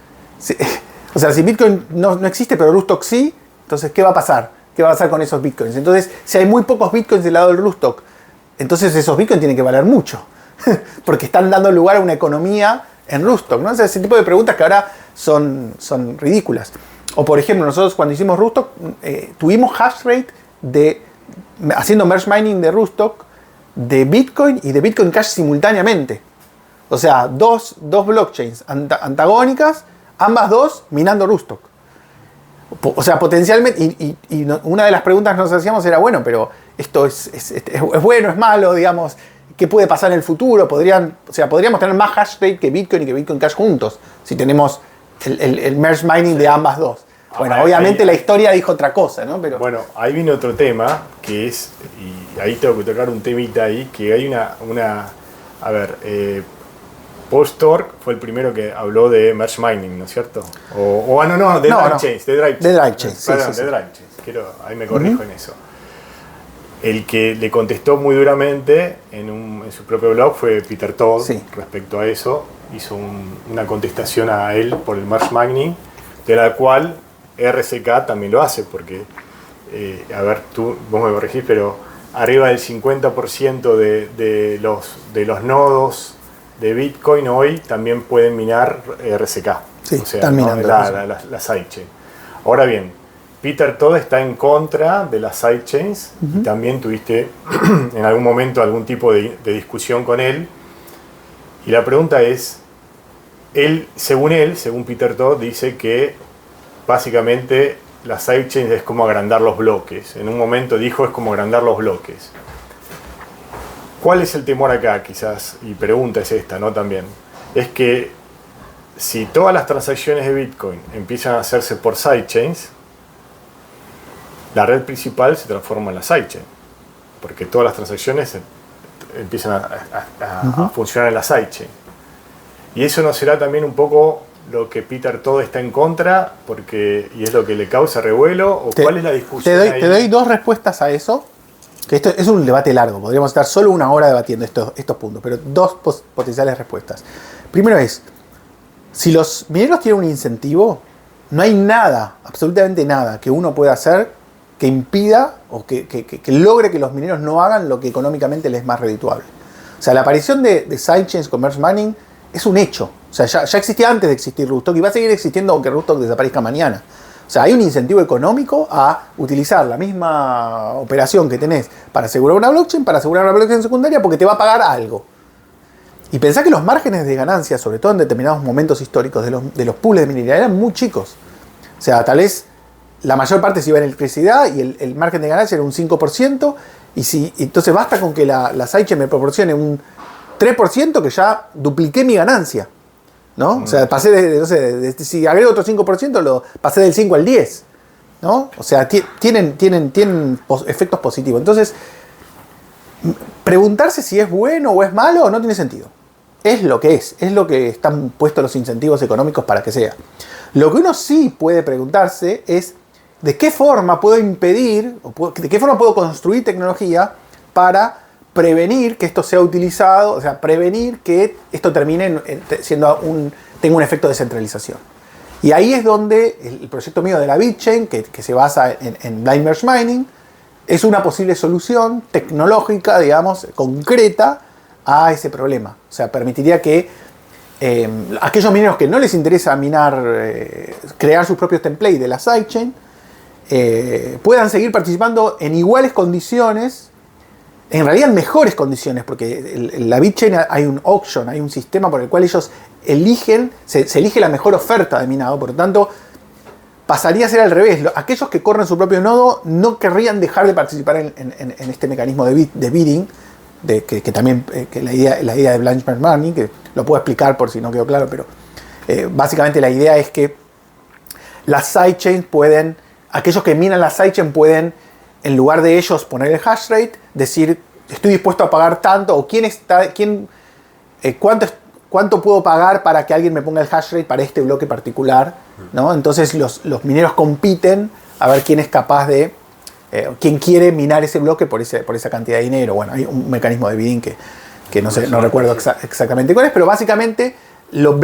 o sea, si Bitcoin no existe pero Rustock sí, entonces ¿qué va a pasar? ¿Qué va a pasar con esos Bitcoins? Entonces, si hay muy pocos Bitcoins del lado del Rustock, entonces esos Bitcoins tienen que valer mucho, porque están dando lugar a una economía en Rustock, ¿no? O sea, ese tipo de preguntas que ahora son ridículas. O por ejemplo, nosotros cuando hicimos Rustock tuvimos hash rate haciendo merge mining de Rustock de Bitcoin y de Bitcoin Cash simultáneamente. O sea, dos blockchains antagónicas, ambas dos minando Rustock. O sea, potencialmente, y una de las preguntas que nos hacíamos era, bueno, pero esto es bueno, es malo, digamos, qué puede pasar en el futuro. Podríamos tener más hash rate que Bitcoin y que Bitcoin Cash juntos, si tenemos el merge mining de ambas dos. Bueno, obviamente la historia dijo otra cosa, ¿no? Pero bueno, ahí viene otro tema, que es, y ahí tengo que tocar un temita ahí, que hay Paul Stork fue el primero que habló de merge mining, ¿no es cierto? De Drive Chains. De Drive Chains, Perdón, de Drive Chains. Ahí me corrijo en eso. El que le contestó muy duramente en su propio blog fue Peter Todd, respecto a eso. Hizo una contestación a él por el merge mining, de la cual RSK también lo hace, porque, vos me corregís, pero arriba del 50% de los nodos de Bitcoin hoy también pueden minar RSK. Sí, o sea, están minando la sidechain. Ahora bien, Peter Todd está en contra de las sidechains, y también tuviste en algún momento algún tipo de discusión con él. Y la pregunta es, según Peter Todd, dice que básicamente las sidechains es como agrandar los bloques. En un momento dijo, es como agrandar los bloques. ¿Cuál es el temor acá, quizás? Y pregunta es esta, ¿no? También. Es que si todas las transacciones de Bitcoin empiezan a hacerse por sidechains, la red principal se transforma en la sidechain. Porque todas las transacciones empiezan a funcionar en la sidechain. Y eso no será también un poco lo que Peter Todd está en contra, y es lo que le causa revuelo, o cuál es la discusión te doy dos respuestas a eso, que esto es un debate largo, podríamos estar solo una hora debatiendo estos puntos, pero dos potenciales respuestas. Primero es, si los mineros tienen un incentivo, no hay nada, absolutamente nada, que uno pueda hacer que impida o que logre que los mineros no hagan lo que económicamente les es más redituable. O sea, la aparición de sidechains con merge mining es un hecho. O sea, ya existía antes de existir Rootstock y va a seguir existiendo aunque Rootstock desaparezca mañana. O sea, hay un incentivo económico a utilizar la misma operación que tenés para asegurar una blockchain secundaria, porque te va a pagar algo. Y pensá que los márgenes de ganancia, sobre todo en determinados momentos históricos de los pools de minería, eran muy chicos. O sea, tal vez la mayor parte se iba en electricidad y el margen de ganancia era un 5%, entonces basta con que la sidechain me proporcione un 3% que ya dupliqué mi ganancia, ¿no? O sea, pasé si agrego otro 5%, lo pasé del 5 al 10, ¿no? O sea, tienen efectos positivos. Entonces, preguntarse si es bueno o es malo no tiene sentido. Es lo que están puestos los incentivos económicos para que sea. Lo que uno sí puede preguntarse es de qué forma puedo impedir, de qué forma puedo construir tecnología para prevenir que esto sea utilizado, o sea, prevenir que esto termine tenga un efecto de centralización. Y ahí es donde el proyecto mío de la BitChain, que se basa en Blind Merge Mining, es una posible solución tecnológica, digamos, concreta a ese problema. O sea, permitiría que aquellos mineros que no les interesa minar, crear sus propios templates de la sidechain, puedan seguir participando en iguales condiciones, en realidad en mejores condiciones, porque en la BitChain hay un auction, hay un sistema por el cual ellos eligen, se elige la mejor oferta de minado, por lo tanto pasaría a ser al revés. Aquellos que corren su propio nodo no querrían dejar de participar en este mecanismo de bidding, que también la idea de Blind Merge Mining, que lo puedo explicar por si no quedó claro, pero básicamente la idea es que las sidechains aquellos que minan la sidechain pueden, en lugar de ellos poner el hash rate, decir estoy dispuesto a pagar tanto, o cuánto puedo pagar para que alguien me ponga el hash rate para este bloque particular, ¿no? Entonces los mineros compiten a ver quién es capaz de, quién quiere minar ese bloque por esa cantidad de dinero. Bueno, hay un mecanismo de bidding que no recuerdo exactamente cuál es, pero básicamente lo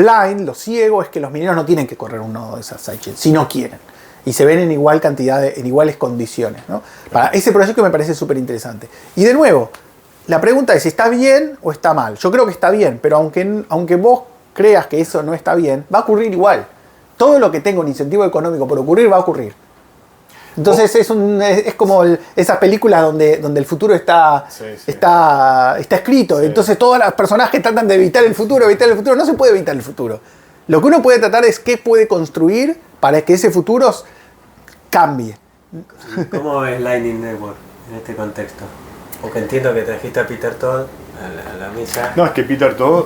ciego es que los mineros no tienen que correr un nodo de esas sidechains, si no quieren. Y se ven en igual cantidad, en iguales condiciones, ¿no? Para ese proyecto me parece súper interesante. Y de nuevo, la pregunta es si está bien o está mal. Yo creo que está bien, pero aunque vos creas que eso no está bien, va a ocurrir igual. Todo lo que tenga un incentivo económico por ocurrir, va a ocurrir. Entonces es como esas películas donde el futuro está escrito. Sí. Entonces todos los personajes tratan de evitar el futuro. No se puede evitar el futuro. Lo que uno puede tratar es qué puede construir para que ese futuro cambie. ¿Cómo ves Lightning Network? en este contexto? Porque entiendo que trajiste a Peter Todd a la mesa. No, es que Peter Todd,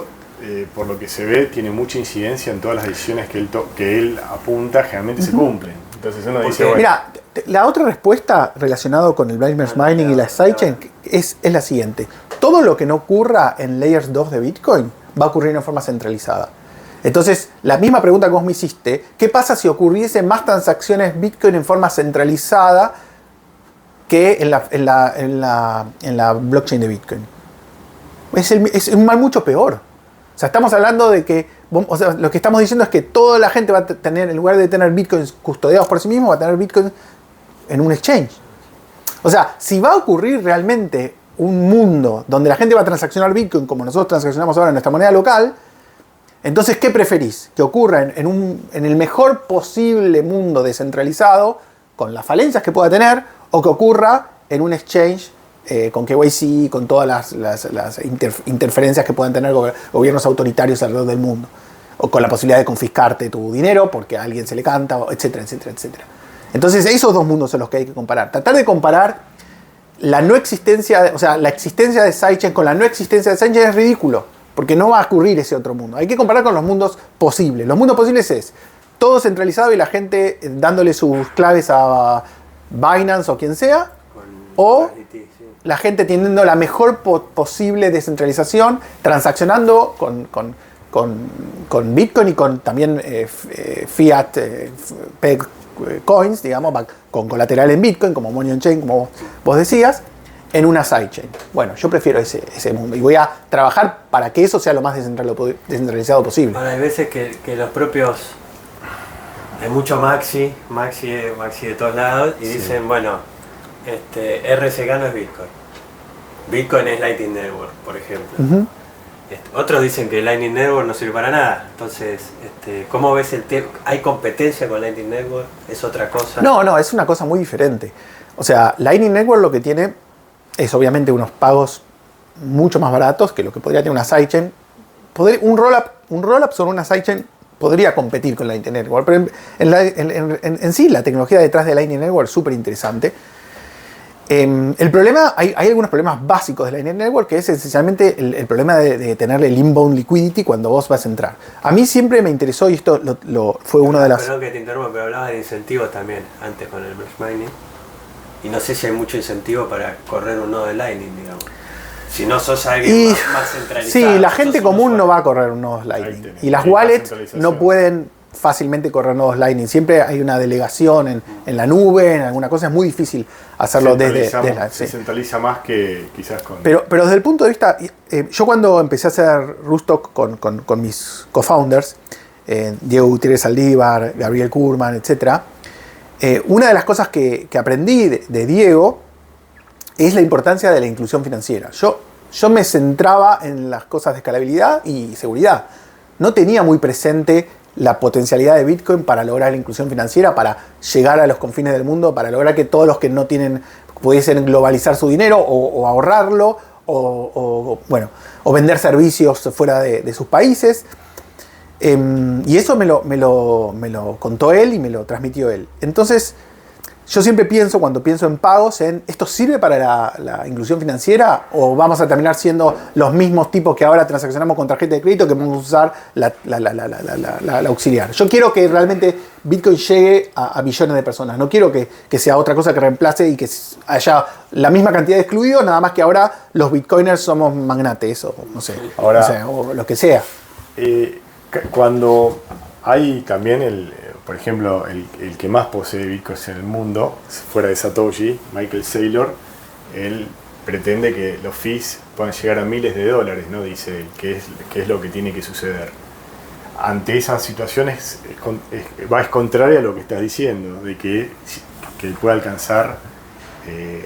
por lo que se ve, tiene mucha incidencia en todas las decisiones que él apunta, generalmente se cumplen. Entonces uno dice, bueno. Mira, la otra respuesta relacionada con el Blind Mesh Mining y la sidechain es la siguiente. Todo lo que no ocurra en Layers 2 de Bitcoin va a ocurrir en forma centralizada. Entonces, la misma pregunta que vos me hiciste, ¿qué pasa si ocurriesen más transacciones Bitcoin en forma centralizada que en la blockchain de Bitcoin? Es un mal mucho peor. O sea, estamos hablando de que, o sea, lo que estamos diciendo es que toda la gente va a tener, en lugar de tener Bitcoins custodiados por sí mismo, va a tener Bitcoin en un exchange. O sea, si va a ocurrir realmente un mundo donde la gente va a transaccionar Bitcoin como nosotros transaccionamos ahora en nuestra moneda local, entonces, ¿qué preferís? ¿Que ocurra en el mejor posible mundo descentralizado, con las falencias que pueda tener, o que ocurra en un exchange con KYC, con todas las interferencias que puedan tener gobiernos autoritarios alrededor del mundo, o con la posibilidad de confiscarte tu dinero porque a alguien se le canta, etcétera, etcétera, etcétera? Entonces, esos dos mundos son los que hay que comparar. Tratar de comparar la no existencia, o sea, la existencia de sidechain con la no existencia de sidechain es ridículo. Porque no va a ocurrir ese otro mundo. Hay que comparar con los mundos posibles. Los mundos posibles es todo centralizado y la gente dándole sus claves a Binance o quien sea. O la gente teniendo la mejor posible descentralización, transaccionando con Bitcoin y con también fiat peg coins, digamos, con colateral en Bitcoin, como Money on Chain, como vos decías, en una sidechain. Bueno, yo prefiero ese mundo y voy a trabajar para que eso sea lo más descentralizado posible. Ahora, hay veces que los propios... Hay mucho maxi de todos lados y dicen, bueno, RSK no es Bitcoin. Bitcoin es Lightning Network, por ejemplo. Otros dicen que Lightning Network no sirve para nada. Entonces, ¿cómo ves el tema? ¿Hay competencia con Lightning Network? ¿Es otra cosa? No, es una cosa muy diferente. O sea, Lightning Network lo que tiene es obviamente unos pagos mucho más baratos que lo que podría tener una sidechain. Un rollup sobre una sidechain podría competir con Lightning Network, pero en sí la tecnología detrás de Lightning Network es súper interesante. El problema, hay algunos problemas básicos de Lightning Network, que es esencialmente el problema de tenerle el inbound liquidity cuando vos vas a entrar. A mí siempre me interesó, y esto fue una de las... Perdón que te interrumpa, pero hablabas de incentivos también antes con el Mesh Mining. Y no sé si hay mucho incentivo para correr un nodo de Lightning, digamos. Si no sos alguien más centralizado. Sí, la gente común no va a correr un nodo Lightning. Y las wallets no pueden fácilmente correr nodos Lightning. Siempre hay una delegación en la nube, en alguna cosa. Es muy difícil hacerlo desde la... Se centraliza más que quizás con... Pero desde el punto de vista... yo cuando empecé a hacer Rootstock con mis co-founders, Diego Gutiérrez Aldívar, Gabriel Kurman, etc., una de las cosas que aprendí de Diego es la importancia de la inclusión financiera. Yo me centraba en las cosas de escalabilidad y seguridad. No tenía muy presente la potencialidad de Bitcoin para lograr la inclusión financiera, para llegar a los confines del mundo, para lograr que todos los que no tienen pudiesen globalizar su dinero o ahorrarlo o vender servicios fuera de sus países. Y eso me lo contó él y me lo transmitió él. Entonces, yo siempre pienso, cuando pienso en pagos, ¿esto sirve para la inclusión financiera? ¿O vamos a terminar siendo los mismos tipos que ahora transaccionamos con tarjeta de crédito que vamos a usar la auxiliar? Yo quiero que realmente Bitcoin llegue a billones de personas. No quiero que sea otra cosa que reemplace y que haya la misma cantidad de excluidos, nada más que ahora los bitcoiners somos magnates o no sé, o lo que sea. Cuando hay también por ejemplo, el que más posee bitcoins en el mundo, fuera de Satoshi, Michael Saylor, él pretende que los fees puedan llegar a miles de dólares, ¿no? Dice él, que es lo que tiene que suceder. Ante esas situaciones es contraria a lo que estás diciendo, de que pueda alcanzar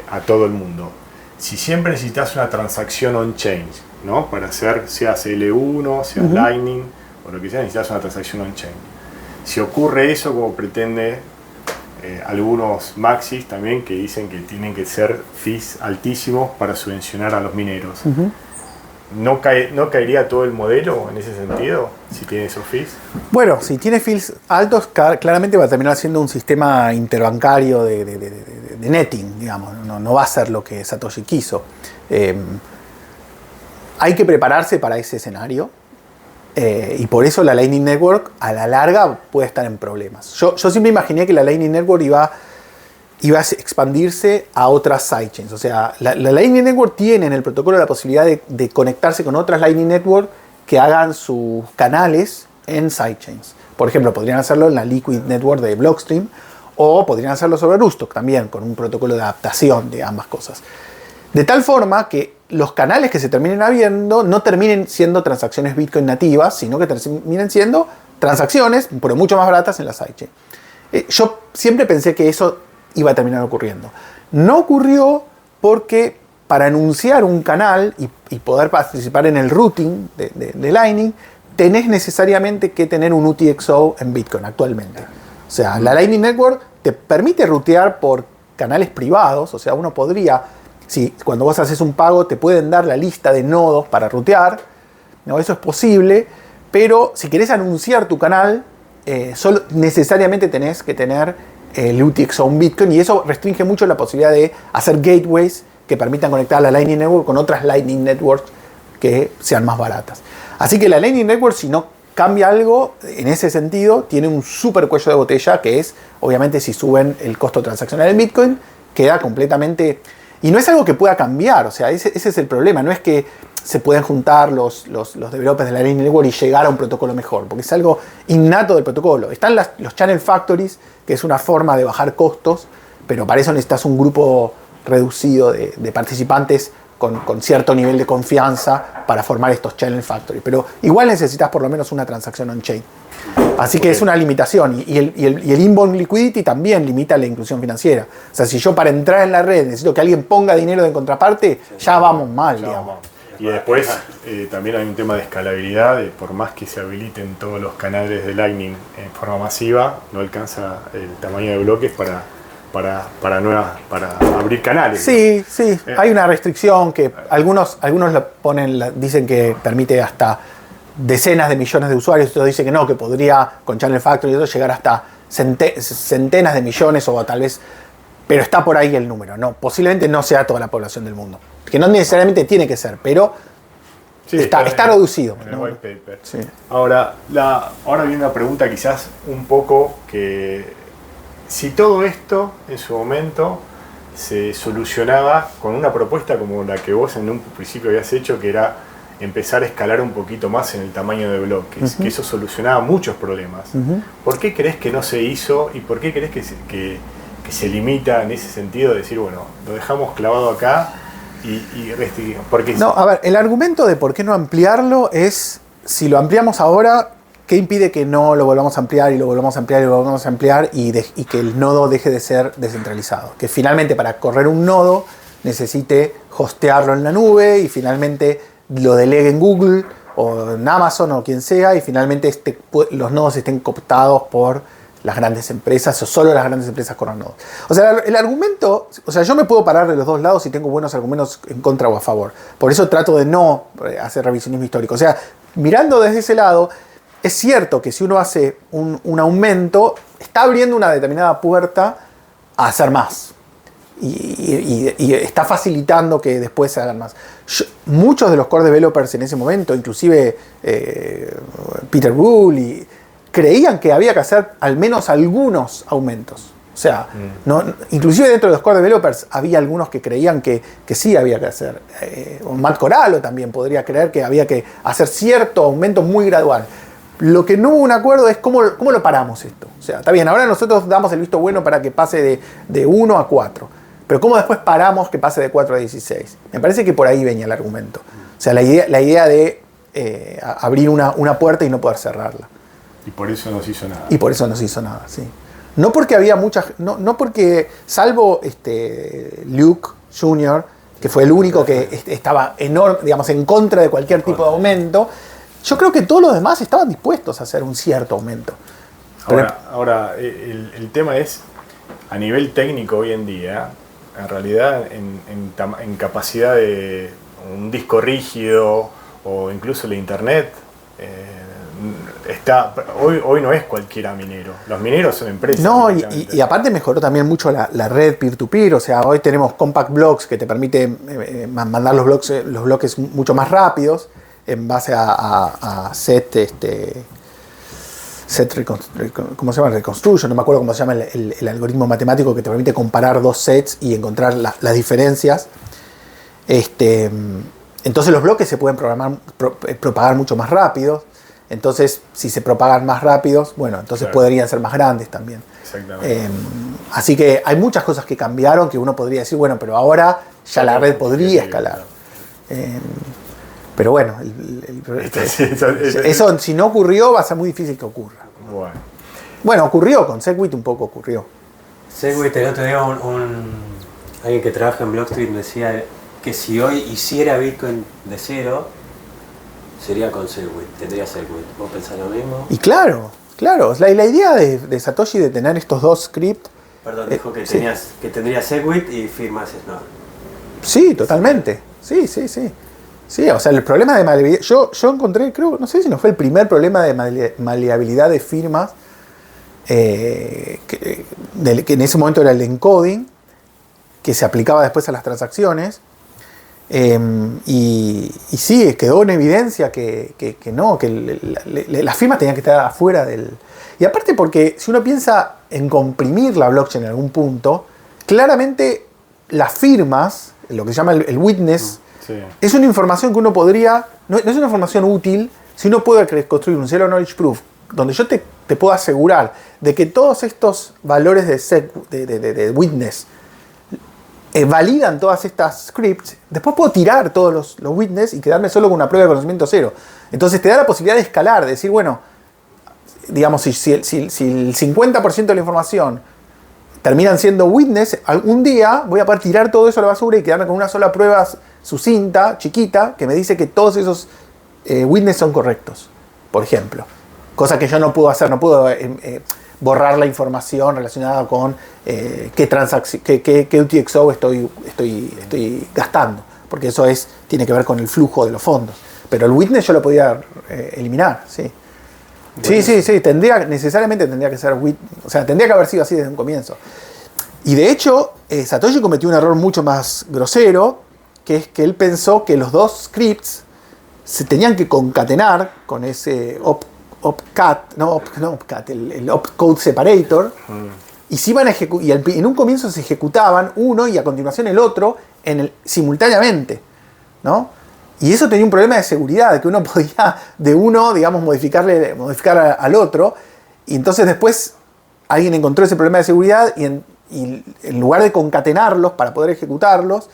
a todo el mundo. Si siempre necesitas una transacción on-chain, ¿no? Para hacer, sea CL1, sea Lightning, o lo que sea, necesitas una transacción on-chain. Si ocurre eso, como pretende algunos maxis también, que dicen que tienen que ser fees altísimos para subvencionar a los mineros. ¿no caería todo el modelo en ese sentido si tiene esos fees? Bueno, si tiene fees altos, claramente va a terminar siendo un sistema interbancario de netting, digamos. No va a ser lo que Satoshi quiso. Hay que prepararse para ese escenario. Y por eso la Lightning Network a la larga puede estar en problemas. Yo siempre imaginé que la Lightning Network iba a expandirse a otras sidechains. O sea, la Lightning Network tiene en el protocolo la posibilidad de conectarse con otras Lightning Network que hagan sus canales en sidechains. Por ejemplo, podrían hacerlo en la Liquid Network de Blockstream o podrían hacerlo sobre Rustock también, con un protocolo de adaptación de ambas cosas. De tal forma que los canales que se terminen habiendo no terminen siendo transacciones Bitcoin nativas, sino que terminen siendo transacciones, pero mucho más baratas en la sidechain. Yo siempre pensé que eso iba a terminar ocurriendo. No ocurrió porque para anunciar un canal y poder participar en el routing de Lightning, tenés necesariamente que tener un UTXO en Bitcoin actualmente. O sea, la Lightning Network te permite rutear por canales privados, o sea, uno podría... Si cuando vos haces un pago te pueden dar la lista de nodos para rutear, ¿no? Eso es posible, pero si querés anunciar tu canal, solo necesariamente tenés que tener el UTXO en Bitcoin y eso restringe mucho la posibilidad de hacer gateways que permitan conectar a la Lightning Network con otras Lightning Networks que sean más baratas. Así que la Lightning Network, si no cambia algo en ese sentido, tiene un súper cuello de botella que es, obviamente, si suben el costo transaccional en Bitcoin, queda completamente... Y no es algo que pueda cambiar, o sea, ese es el problema. No es que se pueden juntar los developers de la Lightning Network y llegar a un protocolo mejor, porque es algo innato del protocolo. Están los Channel Factories, que es una forma de bajar costos, pero para eso necesitas un grupo reducido de participantes con cierto nivel de confianza para formar estos Channel Factories. Pero igual necesitas por lo menos una transacción on-chain. Así que es una limitación. Y el inbound liquidity también limita la inclusión financiera. O sea, si yo para entrar en la red necesito que alguien ponga dinero de contraparte, ya vamos mal, digamos. Y después también hay un tema de escalabilidad. Por más que se habiliten todos los canales de Lightning en forma masiva, no alcanza el tamaño de bloques para abrir canales. Sí, sí. Hay una restricción que algunos lo ponen, dicen que permite hasta decenas de millones de usuarios, otros dicen que no, que podría con Channel Factory y todo llegar hasta centenas de millones o tal vez, pero está por ahí el número, ¿no? Posiblemente no sea toda la población del mundo, que no necesariamente tiene que ser, pero sí, está reducido. En el white paper. Sí. Ahora viene una pregunta quizás un poco que si todo esto en su momento se solucionaba con una propuesta como la que vos en un principio habías hecho, que era empezar a escalar un poquito más en el tamaño de bloques, que eso solucionaba muchos problemas. ¿Por qué crees que no se hizo y por qué crees que se limita en ese sentido de decir, bueno, lo dejamos clavado acá y restringimos? Porque no, a ver, el argumento de por qué no ampliarlo es, si lo ampliamos ahora, ¿qué impide que no lo volvamos a ampliar y lo volvamos a ampliar y lo volvamos a ampliar y que el nodo deje de ser descentralizado? Que finalmente para correr un nodo necesite hostearlo en la nube y finalmente lo delegue en Google o en Amazon o quien sea y finalmente los nodos estén cooptados por las grandes empresas o solo las grandes empresas corran nodos. O sea, el argumento, o sea, yo me puedo parar de los dos lados y tengo buenos argumentos en contra o a favor. Por eso trato de no hacer revisionismo histórico. O sea, mirando desde ese lado, es cierto que si uno hace un aumento, está abriendo una determinada puerta a hacer más. Y está facilitando que después se hagan más. Muchos de los core developers en ese momento, inclusive Peter Bull, creían que había que hacer al menos algunos aumentos. O sea, inclusive dentro de los core developers había algunos que creían que sí había que hacer. Matt Corallo también podría creer que había que hacer cierto aumento muy gradual. Lo que no hubo un acuerdo es cómo lo paramos esto. O sea, está bien, ahora nosotros damos el visto bueno para que pase de 1 a 4. Pero ¿cómo después paramos que pase de 4 a 16? Me parece que por ahí venía el argumento. O sea, la idea de abrir una puerta y no poder cerrarla. Y por eso no se hizo nada. Y por eso no se hizo nada, sí. No porque había muchas... No porque, salvo Luke Jr., que fue el único que estaba enorme, digamos, en contra de cualquier tipo de aumento, yo creo que todos los demás estaban dispuestos a hacer un cierto aumento. Ahora el tema es, a nivel técnico hoy en día, en realidad en capacidad un disco rígido o incluso la internet, hoy no es cualquiera minero. Los mineros son empresas. No, y aparte mejoró también mucho la red peer-to-peer. O sea, hoy tenemos compact blocks que te permite mandar los bloques mucho más rápidos en base a ¿cómo se llama? Reconstruction, no me acuerdo cómo se llama el algoritmo matemático que te permite comparar dos sets y encontrar las diferencias. Entonces los bloques se pueden propagar mucho más rápidos. Entonces, si se propagan más rápidos, bueno, entonces podrían ser más grandes también. Exactamente. Así que hay muchas cosas que cambiaron que uno podría decir, bueno, pero ahora ya la red podría escalar. Pero bueno, eso si no ocurrió va a ser muy difícil que ocurra. Bueno, ocurrió, con Segwit un poco ocurrió. Segwit, el otro día alguien que trabaja en Blockstream decía que si hoy hiciera Bitcoin de cero, sería con Segwit, tendría Segwit. ¿Vos pensás lo mismo? Y claro, la idea de Satoshi de tener estos dos scripts... Perdón, dijo que tendría Segwit y firmas Snort. Sí, totalmente. Sí. Sí, o sea, el problema de maleabilidad... Yo encontré, creo, no sé si no fue el primer problema de maleabilidad de firmas, que en ese momento era el encoding, que se aplicaba después a las transacciones. Y sí, quedó en evidencia que no, que las firmas tenían que estar afuera del... Y aparte porque si uno piensa en comprimir la blockchain en algún punto, claramente las firmas, lo que se llama el witness, es una información que uno podría... No es una información útil si uno puede construir un Zero Knowledge Proof donde yo te puedo asegurar de que todos estos valores de witness validan todas estas scripts, después puedo tirar todos los witness y quedarme solo con una prueba de conocimiento cero. Entonces te da la posibilidad de escalar, de decir, bueno, digamos, si el 50% de la información terminan siendo witness, algún día voy a poder tirar todo eso a la basura y quedarme con una sola prueba sucinta, chiquita, que me dice que todos esos witness son correctos, por ejemplo. Cosa que yo no puedo hacer, no puedo borrar la información relacionada con qué UTXO estoy gastando, porque eso tiene que ver con el flujo de los fondos. Pero el witness yo lo podía eliminar, sí. Bueno. Sí, necesariamente tendría que ser witness, o sea, tendría que haber sido así desde un comienzo. Y de hecho, Satoshi cometió un error mucho más grosero, que es que él pensó que los dos scripts se tenían que concatenar con ese el opcode separator, y se iban a y en un comienzo se ejecutaban uno y a continuación el otro simultáneamente, ¿no? Y eso tenía un problema de seguridad, de que uno podía de uno, digamos, modificar al otro, y entonces después alguien encontró ese problema de seguridad y en lugar de concatenarlos para poder ejecutarlos,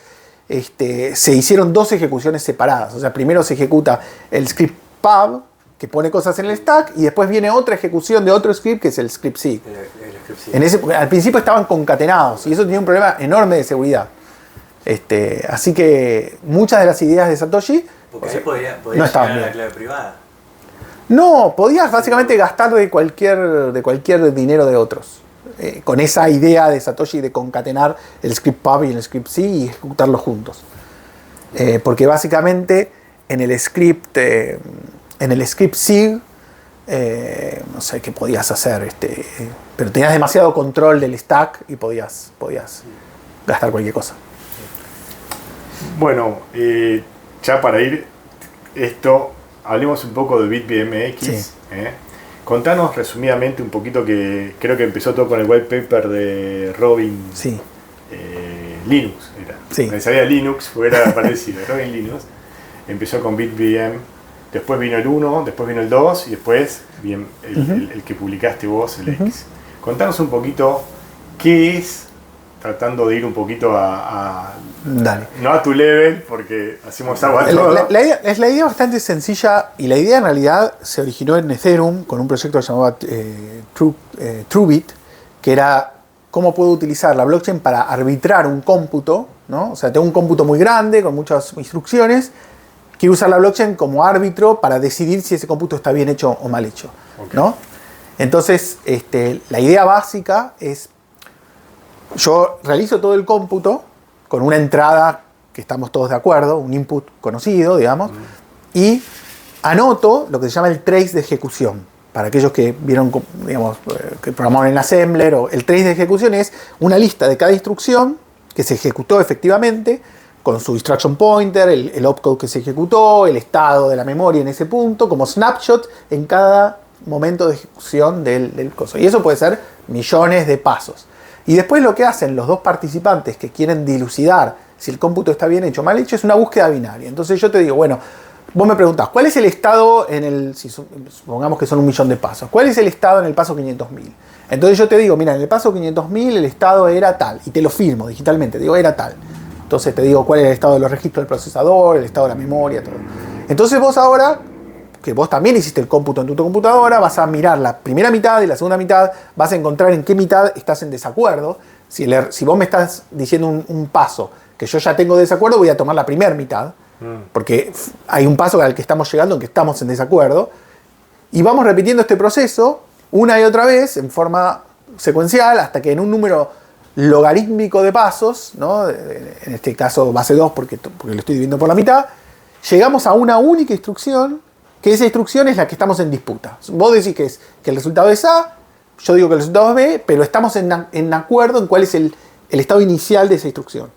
se hicieron dos ejecuciones separadas. O sea, primero se ejecuta el script pub, que pone cosas en el stack, y después viene otra ejecución de otro script, que es el script seek. Al principio estaban concatenados, y eso tenía un problema enorme de seguridad. Así que muchas de las ideas de Satoshi no estaban bien. La clave privada. No, podías básicamente gastar de cualquier dinero de otros. Con esa idea de Satoshi de concatenar el script pub y el script seek y ejecutarlos juntos. Porque básicamente en el script SIG, no sé qué podías hacer, pero tenías demasiado control del stack y podías gastar cualquier cosa. Bueno, ya para ir hablemos un poco de BitBMX. Sí. Contanos resumidamente un poquito, que creo que empezó todo con el white paper de Robin. Sí. Linux era. Sí. Me sabía Linux, fuera parecido. Robin Linux empezó con BitBM. Después vino el 1, después vino el 2 y después el que publicaste vos, el X. Contanos un poquito qué es, tratando de ir un poquito Dale. No a tu level, porque hacemos agua todo. La idea bastante sencilla, y la idea en realidad se originó en Ethereum con un proyecto que se llamaba TrueBit, que era cómo puedo utilizar la blockchain para arbitrar un cómputo, ¿no? O sea, tengo un cómputo muy grande con muchas instrucciones. Quiero usar la blockchain como árbitro para decidir si ese cómputo está bien hecho o mal hecho, ¿no? Entonces, la idea básica es, yo realizo todo el cómputo con una entrada que estamos todos de acuerdo, un input conocido, digamos, y anoto lo que se llama el trace de ejecución. Para aquellos que vieron, digamos, que programaron en Assembler, o el trace de ejecución es una lista de cada instrucción que se ejecutó efectivamente, con su instruction pointer, el opcode que se ejecutó, el estado de la memoria en ese punto, como snapshot en cada momento de ejecución del coso. Y eso puede ser millones de pasos. Y después lo que hacen los dos participantes que quieren dilucidar si el cómputo está bien hecho o mal hecho es una búsqueda binaria. Entonces yo te digo, bueno, vos me preguntás, ¿cuál es el estado en el, si supongamos que son 1.000.000 de pasos, ¿cuál es el estado en el paso 500.000? Entonces yo te digo, mira, en el paso 500.000 el estado era tal, y te lo firmo digitalmente, te digo, era tal. Entonces te digo cuál es el estado de los registros del procesador, el estado de la memoria, todo. Entonces vos ahora, que vos también hiciste el cómputo en tu computadora, vas a mirar la primera mitad y la segunda mitad, vas a encontrar en qué mitad estás en desacuerdo. Si vos me estás diciendo un paso que yo ya tengo desacuerdo, voy a tomar la primera mitad, porque hay un paso al que estamos llegando en que estamos en desacuerdo, y vamos repitiendo este proceso una y otra vez en forma secuencial hasta que en un número logarítmico de pasos, ¿no? En este caso base 2 porque lo estoy dividiendo por la mitad, llegamos a una única instrucción, que esa instrucción es la que estamos en disputa. Vos decís que el resultado es A, yo digo que el resultado es B, pero estamos en acuerdo en cuál es el estado inicial de esa instrucción.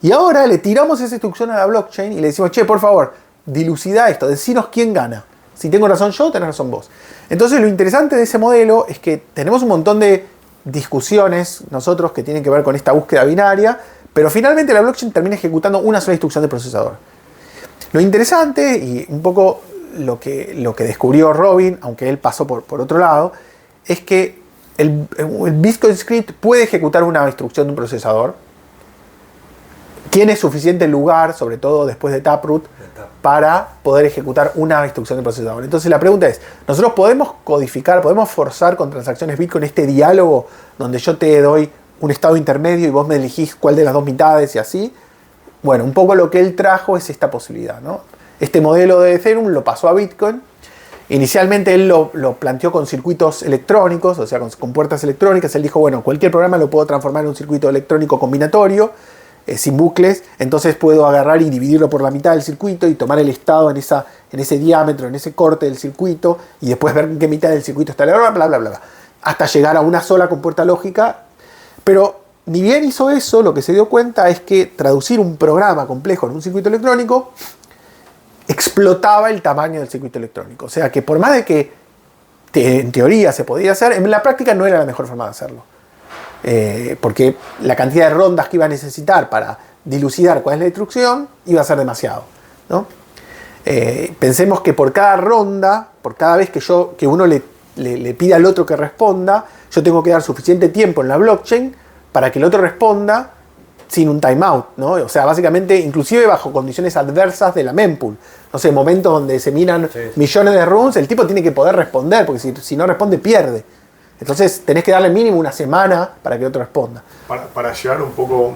Y ahora le tiramos esa instrucción a la blockchain y le decimos, che, por favor, dilucida esto, decinos quién gana. Si tengo razón yo, tenés razón vos. Entonces lo interesante de ese modelo es que tenemos un montón de discusiones nosotros que tienen que ver con esta búsqueda binaria, pero finalmente la blockchain termina ejecutando una sola instrucción de procesador. Lo interesante, y un poco lo que descubrió Robin, aunque él pasó por otro lado, es que el Bitcoin script puede ejecutar una instrucción de un procesador, tiene suficiente lugar, sobre todo después de Taproot, para poder ejecutar una instrucción de procesador. Entonces la pregunta es, ¿nosotros podemos codificar, podemos forzar con transacciones Bitcoin este diálogo donde yo te doy un estado intermedio y vos me elegís cuál de las dos mitades y así? Bueno, un poco lo que él trajo es esta posibilidad, ¿no? Este modelo de Ethereum lo pasó a Bitcoin. Inicialmente él lo planteó con circuitos electrónicos, o sea, con puertas electrónicas. Él dijo, bueno, cualquier programa lo puedo transformar en un circuito electrónico combinatorio, sin bucles, entonces puedo agarrar y dividirlo por la mitad del circuito y tomar el estado en ese diámetro, en ese corte del circuito, y después ver en qué mitad del circuito está la bla, bla, bla, bla, hasta llegar a una sola compuerta lógica. Pero ni bien hizo eso, lo que se dio cuenta es que traducir un programa complejo en un circuito electrónico explotaba el tamaño del circuito electrónico. O sea que por más de que en teoría se podía hacer, en la práctica no era la mejor forma de hacerlo. Porque la cantidad de rondas que iba a necesitar para dilucidar cuál es la instrucción iba a ser demasiado, ¿no? Pensemos que por cada ronda, por cada vez que uno le pide al otro que responda, yo tengo que dar suficiente tiempo en la blockchain para que el otro responda sin un timeout, ¿no? O sea, básicamente, inclusive bajo condiciones adversas de la mempool. No sé, momentos donde se minan millones de runs, el tipo tiene que poder responder, porque si no responde, pierde. Entonces tenés que darle mínimo una semana para que el otro responda. Para llegar un poco,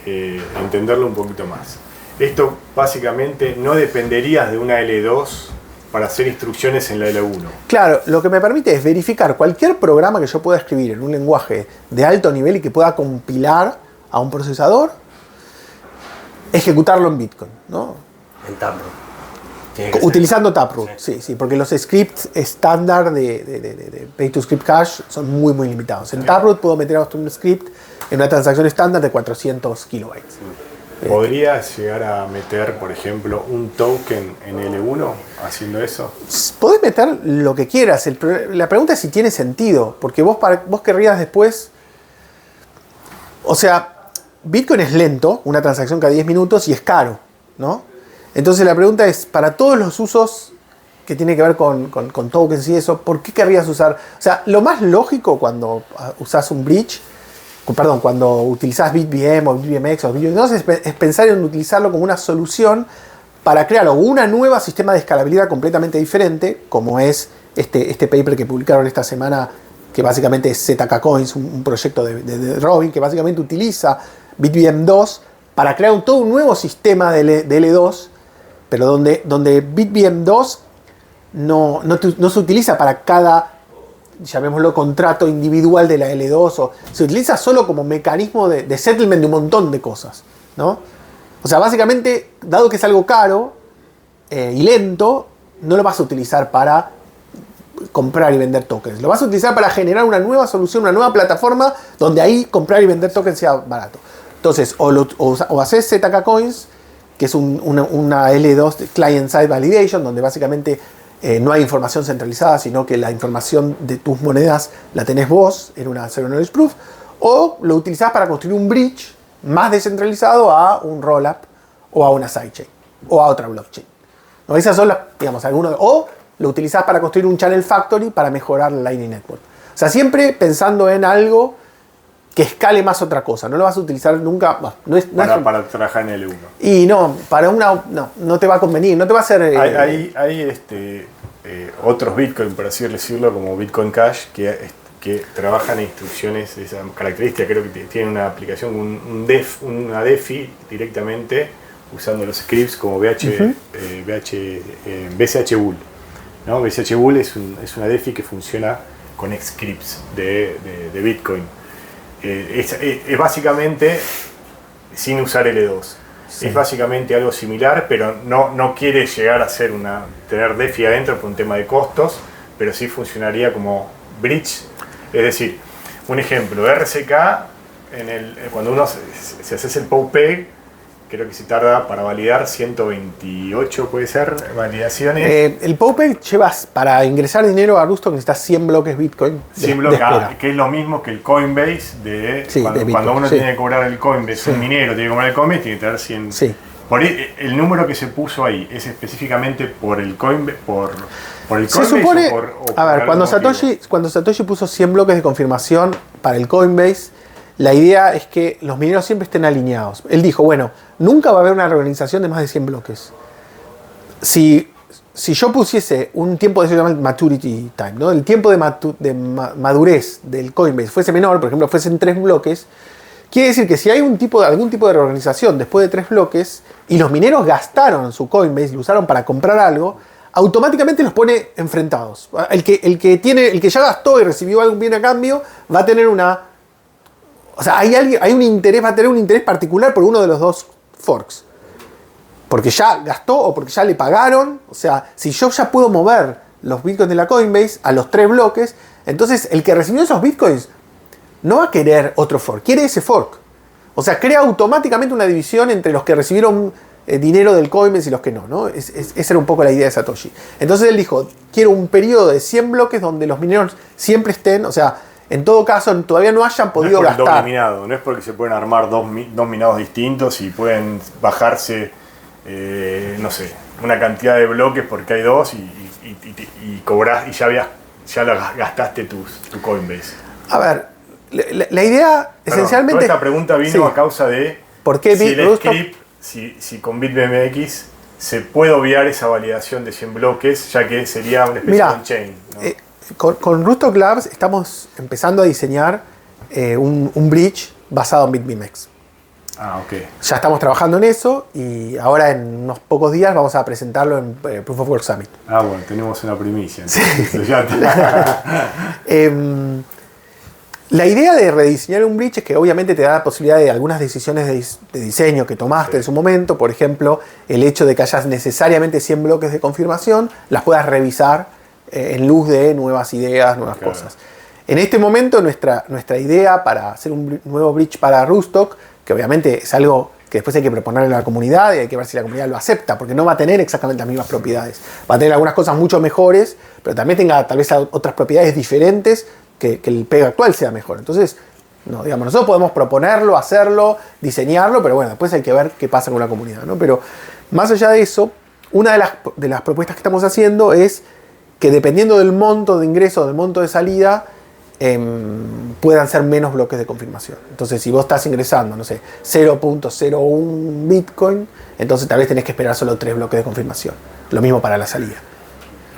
entenderlo un poquito más. Esto básicamente no dependería de una L2 para hacer instrucciones en la L1. Claro, lo que me permite es verificar cualquier programa que yo pueda escribir en un lenguaje de alto nivel y que pueda compilar a un procesador, ejecutarlo en Bitcoin, ¿no? En Taproot. Utilizando Taproot, sí, porque los scripts estándar de Pay to Script Cache son muy, muy limitados. En Taproot puedo meter hasta un script en una transacción estándar de 400 kilobytes. ¿Podrías llegar a meter, por ejemplo, un token en L1 haciendo eso? Podés meter lo que quieras. La pregunta es si tiene sentido, porque vos querrías después... O sea, Bitcoin es lento, una transacción cada 10 minutos y es caro, ¿no? Entonces la pregunta es, para todos los usos que tiene que ver con tokens y eso, ¿por qué querrías usar? O sea, lo más lógico cuando usás un bridge, cuando utilizás BitVM o BitVMX o BitVM2 es pensar en utilizarlo como una solución para crear una nueva sistema de escalabilidad completamente diferente, como es este paper que publicaron esta semana, que básicamente es ZK Coins, un proyecto de Robin, que básicamente utiliza BitVM2 para crear todo un nuevo sistema de L2, pero donde BitVM2 no se utiliza para cada, llamémoslo, contrato individual de la L2, o se utiliza solo como mecanismo de settlement de un montón de cosas, ¿no? O sea, básicamente, dado que es algo caro y lento, no lo vas a utilizar para comprar y vender tokens. Lo vas a utilizar para generar una nueva solución, una nueva plataforma donde ahí comprar y vender tokens sea barato. Entonces, o haces ZK Coins, que es una L2 Client Side Validation, donde básicamente no hay información centralizada, sino que la información de tus monedas la tenés vos en una Zero Knowledge Proof, o lo utilizás para construir un bridge más descentralizado a un rollup o a una sidechain o a otra blockchain. ¿No? Esas son las, digamos, algunos. O lo utilizás para construir un channel factory para mejorar la Lightning Network. O sea, siempre pensando en algo que escale más otra cosa. No lo vas a utilizar nunca. Para trabajar en L1. Y no, para una. No te va a convenir, no te va a hacer. Hay otros Bitcoin, por así decirlo, como Bitcoin Cash, que trabajan en instrucciones de esa característica. Creo que tienen una aplicación, una DeFi directamente, usando los scripts como BCH Bull. ¿No? BCH Bull es una DeFi que funciona con scripts de Bitcoin. Es básicamente sin usar L2. Sí. Es básicamente algo similar, pero no quiere llegar a ser tener DeFi adentro por un tema de costos, pero sí funcionaría como bridge. Es decir, un ejemplo, RCK, cuando uno se hace el POW-PEG, creo que se tarda para validar 128, puede ser, validaciones. El POW-PEG llevas, para ingresar dinero a Rustok necesitas 100 bloques Bitcoin. 100 bloques, que es lo mismo que el Coinbase, cuando uno tiene que cobrar el Coinbase, un minero tiene que cobrar el Coinbase, tiene que tener 100. Sí. El número que se puso ahí, ¿es específicamente por el Coinbase? ¿Por el Coinbase? Se supone, cuando Satoshi puso 100 bloques de confirmación para el Coinbase, la idea es que los mineros siempre estén alineados. Él dijo, bueno, nunca va a haber una reorganización de más de 100 bloques. Si yo pusiese un tiempo de eso que se llama maturity time, ¿no? El tiempo de madurez del Coinbase fuese menor, por ejemplo, fuesen 3 bloques, quiere decir que si hay algún tipo de reorganización después de 3 bloques y los mineros gastaron su Coinbase, lo usaron para comprar algo, automáticamente los pone enfrentados. El que ya gastó y recibió algún bien a cambio va a tener o sea, hay un interés, va a tener un interés particular por uno de los dos forks. Porque ya gastó o porque ya le pagaron. O sea, si yo ya puedo mover los bitcoins de la Coinbase a los 3 bloques, entonces el que recibió esos bitcoins no va a querer otro fork, quiere ese fork. O sea, crea automáticamente una división entre los que recibieron dinero del Coinbase y los que no. Esa era un poco la idea de Satoshi. Entonces él dijo, quiero un periodo de 100 bloques donde los mineros siempre estén, o sea, en todo caso, todavía no hayan podido gastar. Doble minado, no es porque se pueden armar dos minados distintos y pueden bajarse, no sé, una cantidad de bloques porque hay dos y cobrás y ya gastaste tu Coinbase. A ver, la idea esencialmente. Esta pregunta vino a causa de ¿por qué si con BitBMX se puede obviar esa validación de 100 bloques, ya que sería una especie de on-chain, ¿no? Con Rustok Labs estamos empezando a diseñar un bridge basado en BitBMX. Ok. Ya estamos trabajando en eso y ahora en unos pocos días vamos a presentarlo en Proof of Work Summit. Bueno, tenemos una primicia. Sí. La idea de rediseñar un bridge es que obviamente te da la posibilidad de algunas decisiones de diseño que tomaste en su momento. Por ejemplo, el hecho de que hayas necesariamente 100 bloques de confirmación, las puedas revisar en luz de nuevas ideas, nuevas cosas. En este momento nuestra idea para hacer un nuevo bridge para Rustok, que obviamente es algo que después hay que proponerle a la comunidad y hay que ver si la comunidad lo acepta, porque no va a tener exactamente las mismas propiedades. Va a tener algunas cosas mucho mejores, pero también tenga tal vez otras propiedades diferentes que el PEG actual sea mejor. Entonces, nosotros podemos proponerlo, hacerlo, diseñarlo, pero bueno, después hay que ver qué pasa con la comunidad, ¿no? Pero más allá de eso, una de las propuestas que estamos haciendo es que dependiendo del monto de ingreso, del monto de salida, puedan ser menos bloques de confirmación. Entonces, si vos estás ingresando, no sé, 0.01 Bitcoin, entonces tal vez tenés que esperar solo 3 bloques de confirmación. Lo mismo para la salida.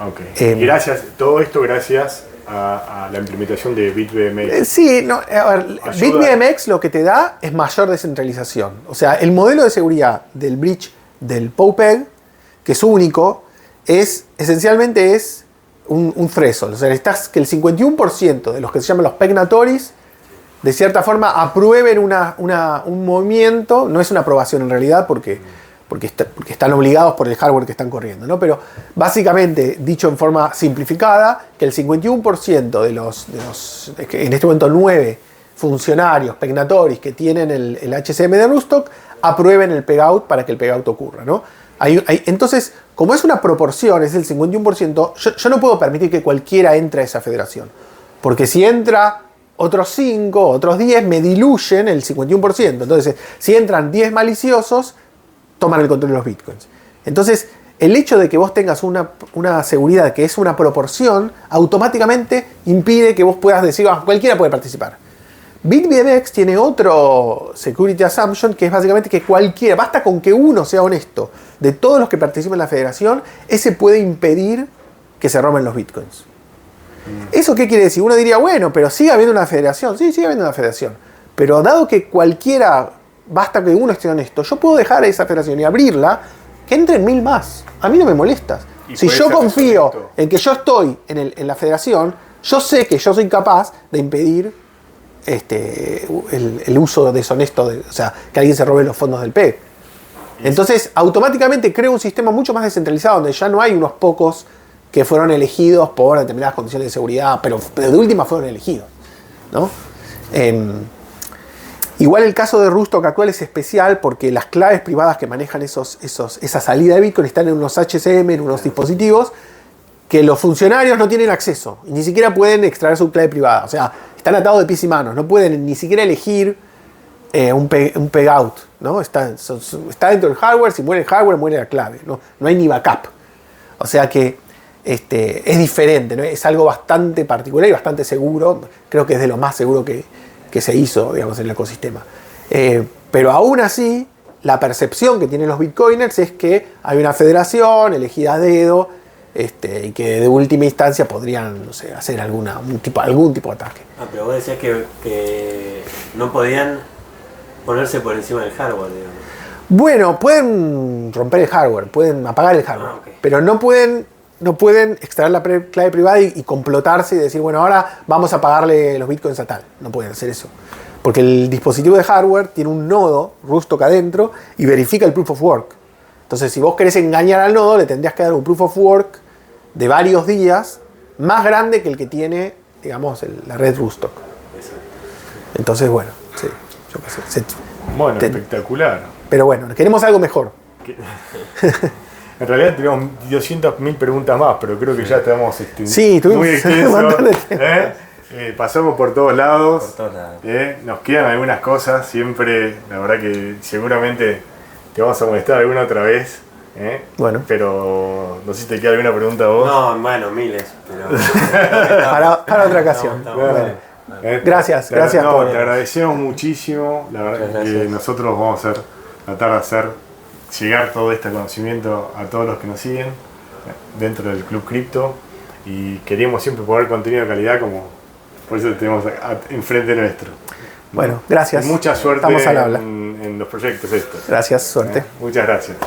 Ok. Gracias, todo esto gracias a la implementación de BitBMX. Sí, BitBMX lo que te da es mayor descentralización. O sea, el modelo de seguridad del bridge del POW-PEG, que es único, esencialmente es un threshold. O sea, necesitas que el 51% de los que se llaman los pegnatories de cierta forma aprueben un movimiento. No es una aprobación en realidad porque están obligados por el hardware que están corriendo, ¿no? Pero básicamente, dicho en forma simplificada, que el 51% de los en este momento 9 funcionarios, pegnatoris que tienen el HCM de Rustock, aprueben el pegout para que el pegout ocurra, ¿no? Entonces, como es una proporción, es el 51%, yo no puedo permitir que cualquiera entre a esa federación. Porque si entra otros 5, otros 10, me diluyen el 51%. Entonces, si entran 10 maliciosos, toman el control de los bitcoins. Entonces, el hecho de que vos tengas una seguridad que es una proporción, automáticamente impide que vos puedas decir, cualquiera puede participar. BitBMX tiene otro security assumption, que es básicamente que cualquiera, basta con que uno sea honesto, de todos los que participan en la federación, ese puede impedir que se roben los bitcoins. ¿Eso qué quiere decir? Uno diría, bueno, pero sigue habiendo una federación. Sí, sigue habiendo una federación. Pero dado que cualquiera, basta que uno esté honesto, yo puedo dejar esa federación y abrirla, que entren 1000 más. A mí no me molestas. Si yo confío en que yo estoy en la federación, yo sé que yo soy capaz de impedir el uso deshonesto, o sea, que alguien se robe los fondos del PEG. Entonces, automáticamente creo un sistema mucho más descentralizado, donde ya no hay unos pocos que fueron elegidos por determinadas condiciones de seguridad, pero de última fueron elegidos, ¿no? Igual el caso de Rustock actual es especial porque las claves privadas que manejan esa salida de Bitcoin están en unos HCM, en unos dispositivos que los funcionarios no tienen acceso y ni siquiera pueden extraer su clave privada. O sea, están atados de pies y manos, no pueden ni siquiera elegir un pegout, ¿no? Está dentro del hardware, si muere el hardware, muere la clave, no hay ni backup. O sea que es diferente, ¿no? Es algo bastante particular y bastante seguro. Creo que es de lo más seguro que se hizo, digamos, en el ecosistema. Pero aún así, la percepción que tienen los bitcoiners es que hay una federación elegida a dedo, y que de última instancia podrían, no sé, hacer algún tipo de ataque. Pero vos decías que no podían ponerse por encima del hardware, digamos. Bueno, pueden romper el hardware, pueden apagar el hardware, Okay. pero no pueden extraer la clave privada y complotarse y decir, bueno, ahora vamos a pagarle los bitcoins a tal. No pueden hacer eso. Porque el dispositivo de hardware tiene un nodo Rustock adentro y verifica el proof of work. Entonces, si vos querés engañar al nodo, le tendrías que dar un proof of work de varios días más grande que el que tiene, digamos, la red Rustock. Entonces, bueno, sí, yo qué sé. Bueno, espectacular. Pero bueno, queremos algo mejor. En realidad tenemos 200.000 preguntas más, pero creo que ya estamos sí, muy extensos. Pasamos por todos lados. Nos quedan algunas cosas. Siempre, la verdad que seguramente te vamos a molestar alguna otra vez. Bueno. Pero no sé si te queda alguna pregunta a vos. No, bueno, miles. Pero para otra ocasión. Bueno. Gracias te agradecemos muchísimo. La verdad que nosotros vamos a tratar de hacer llegar todo este conocimiento a todos los que nos siguen dentro del Club Cripto, y queríamos siempre poner contenido de calidad, como por eso te tenemos enfrente nuestro. Bueno, gracias. Y mucha suerte Estamos al habla. en los proyectos estos. Gracias, suerte. Muchas gracias.